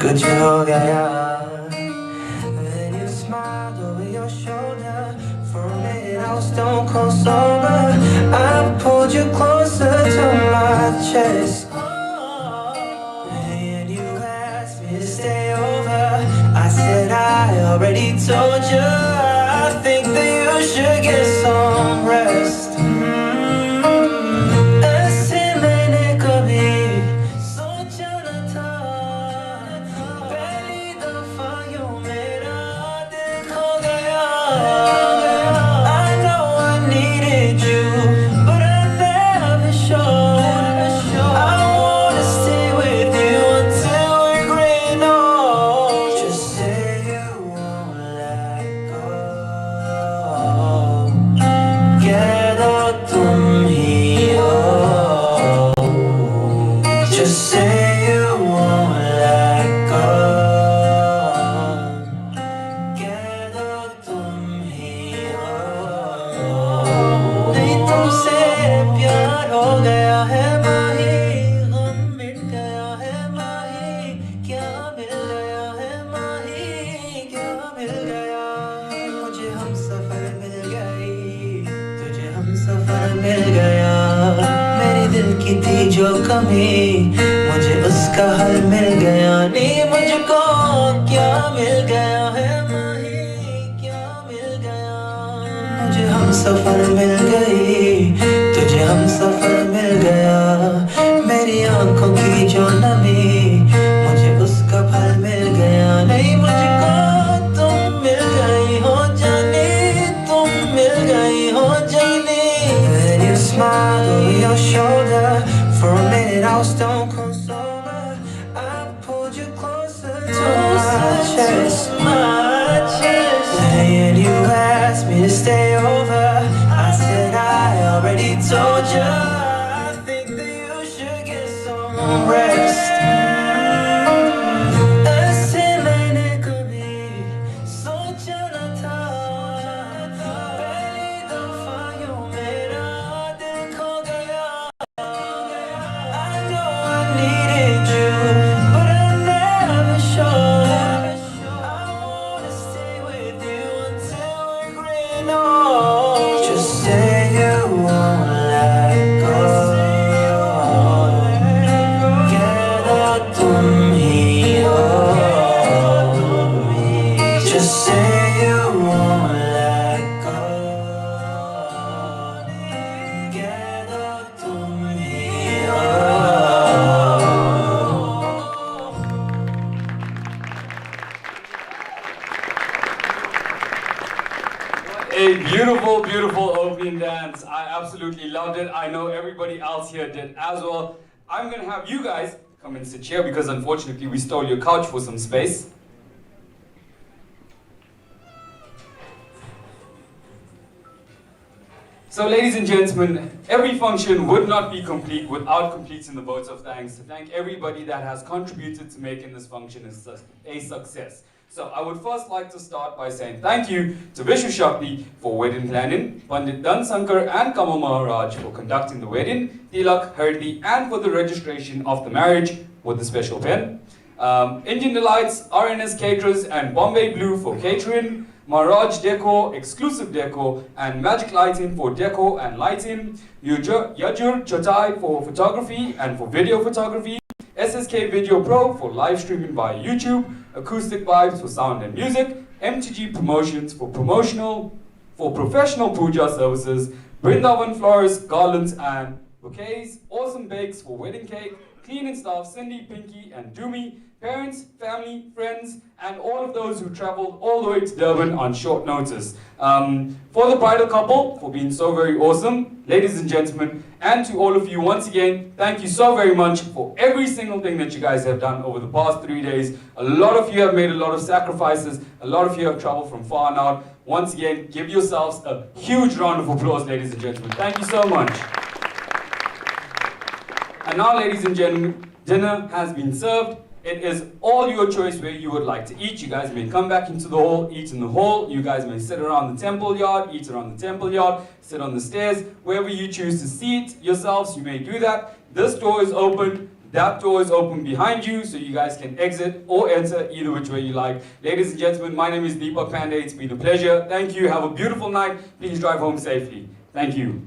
S10: कुछ हो गया. Then you smiled over your shoulder. For a minute I was stone cold sober. I pulled you closer to my chest. And you asked me to stay over. I said I already told you. I think that you should get some rest. ऐसे मैंने कभी सोचा न था. पहली दफा यूं मेरा दिल खो गया. I know I needed you, but I never showed. I wanna stay with you until we're growing old. Just say you won't let go. Queda तुम ही हो. Just say you won't let go. Queda तुम ही हो. नहीं तुमसे प्यार हो गया है माही. गम मिट गया है माही. क्या मिल गया है माही. क्या मिल गया. मुझे हम सफर मिल गई. तुझे हम सफर मिल गया. मेरे दिल की थी जो कमी. मुझे उसका हल मिल गया. नहीं मुझको क्या मिल गया है माही. क्या मिल गया. मुझे हम सफर मिल गई. तुझे हम सफर मिल गया. मेरी आंखों की जो नमी. मुझे उसका फल मिल गया. नहीं मुझको तुम मिल गई हो जाने. तुम मिल गई हो जाने. When you smiled over your shoulder. For a minute I was stone cold sober. I pulled you closer to my chest. And you asked me to stay over. I said I already told you. I think that you should get some rest. ऐसे मैंने कभी सोचा न था. पहली दफा यूं मेरा दिल खो गया. I know I needed you, but I never showed. I wanna stay with you until we're growing old. Just say you won't let go. Queda तुम ही हो. Just say you won't let go. Queda तुम ही हो.
S1: A beautiful, beautiful opening dance. I absolutely loved it. I know everybody else here did as well. I'm going to have you guys come and sit here because unfortunately we stole your couch for some space. So ladies and gentlemen, every function would not be complete without completing the votes of thanks. To thank everybody that has contributed to making this function a success. So I would first like to start by saying thank you to Vishu Shakti for wedding planning, Pandit Dan Sankar and Kamal Maharaj for conducting the wedding, Tilak, Hardi, and for the registration of the marriage with the special pen. Indian Delights, RNS Caterers, and Bombay Blue for catering, Maharaj Deco, Exclusive Deco, and Magic Lighting for deco and lighting, Yajur Chotai for photography and for video photography, SSK Video Pro for live streaming via YouTube, Acoustic Vibes for sound and music, MTG Promotions for professional puja services, Brindavan Flowers, Garlands and Bouquets, Awesome Bakes for wedding cake, cleaning staff Cindy, Pinky and Doomy, parents, family, friends, and all of those who traveled all the way to Durban on short notice. For the bridal couple, for being so very awesome, ladies and gentlemen, and to all of you once again, thank you so very much for every single thing that you guys have done over the past 3 days. A lot of you have made a lot of sacrifices, a lot of you have traveled from far and out. Once again, give yourselves a huge round of applause, ladies and gentlemen. Thank you so much. And now, ladies and gentlemen, dinner has been served. It is all your choice where you would like to eat. You guys may come back into the hall, eat in the hall. You guys may sit around the temple yard, eat around the temple yard, sit on the stairs. Wherever you choose to seat yourselves, you may do that. This door is open. That door is open behind you, so you guys can exit or enter either which way you like. Ladies and gentlemen, my name is Deepak Pandey. It's been a pleasure. Thank you. Have a beautiful night. Please drive home safely. Thank you.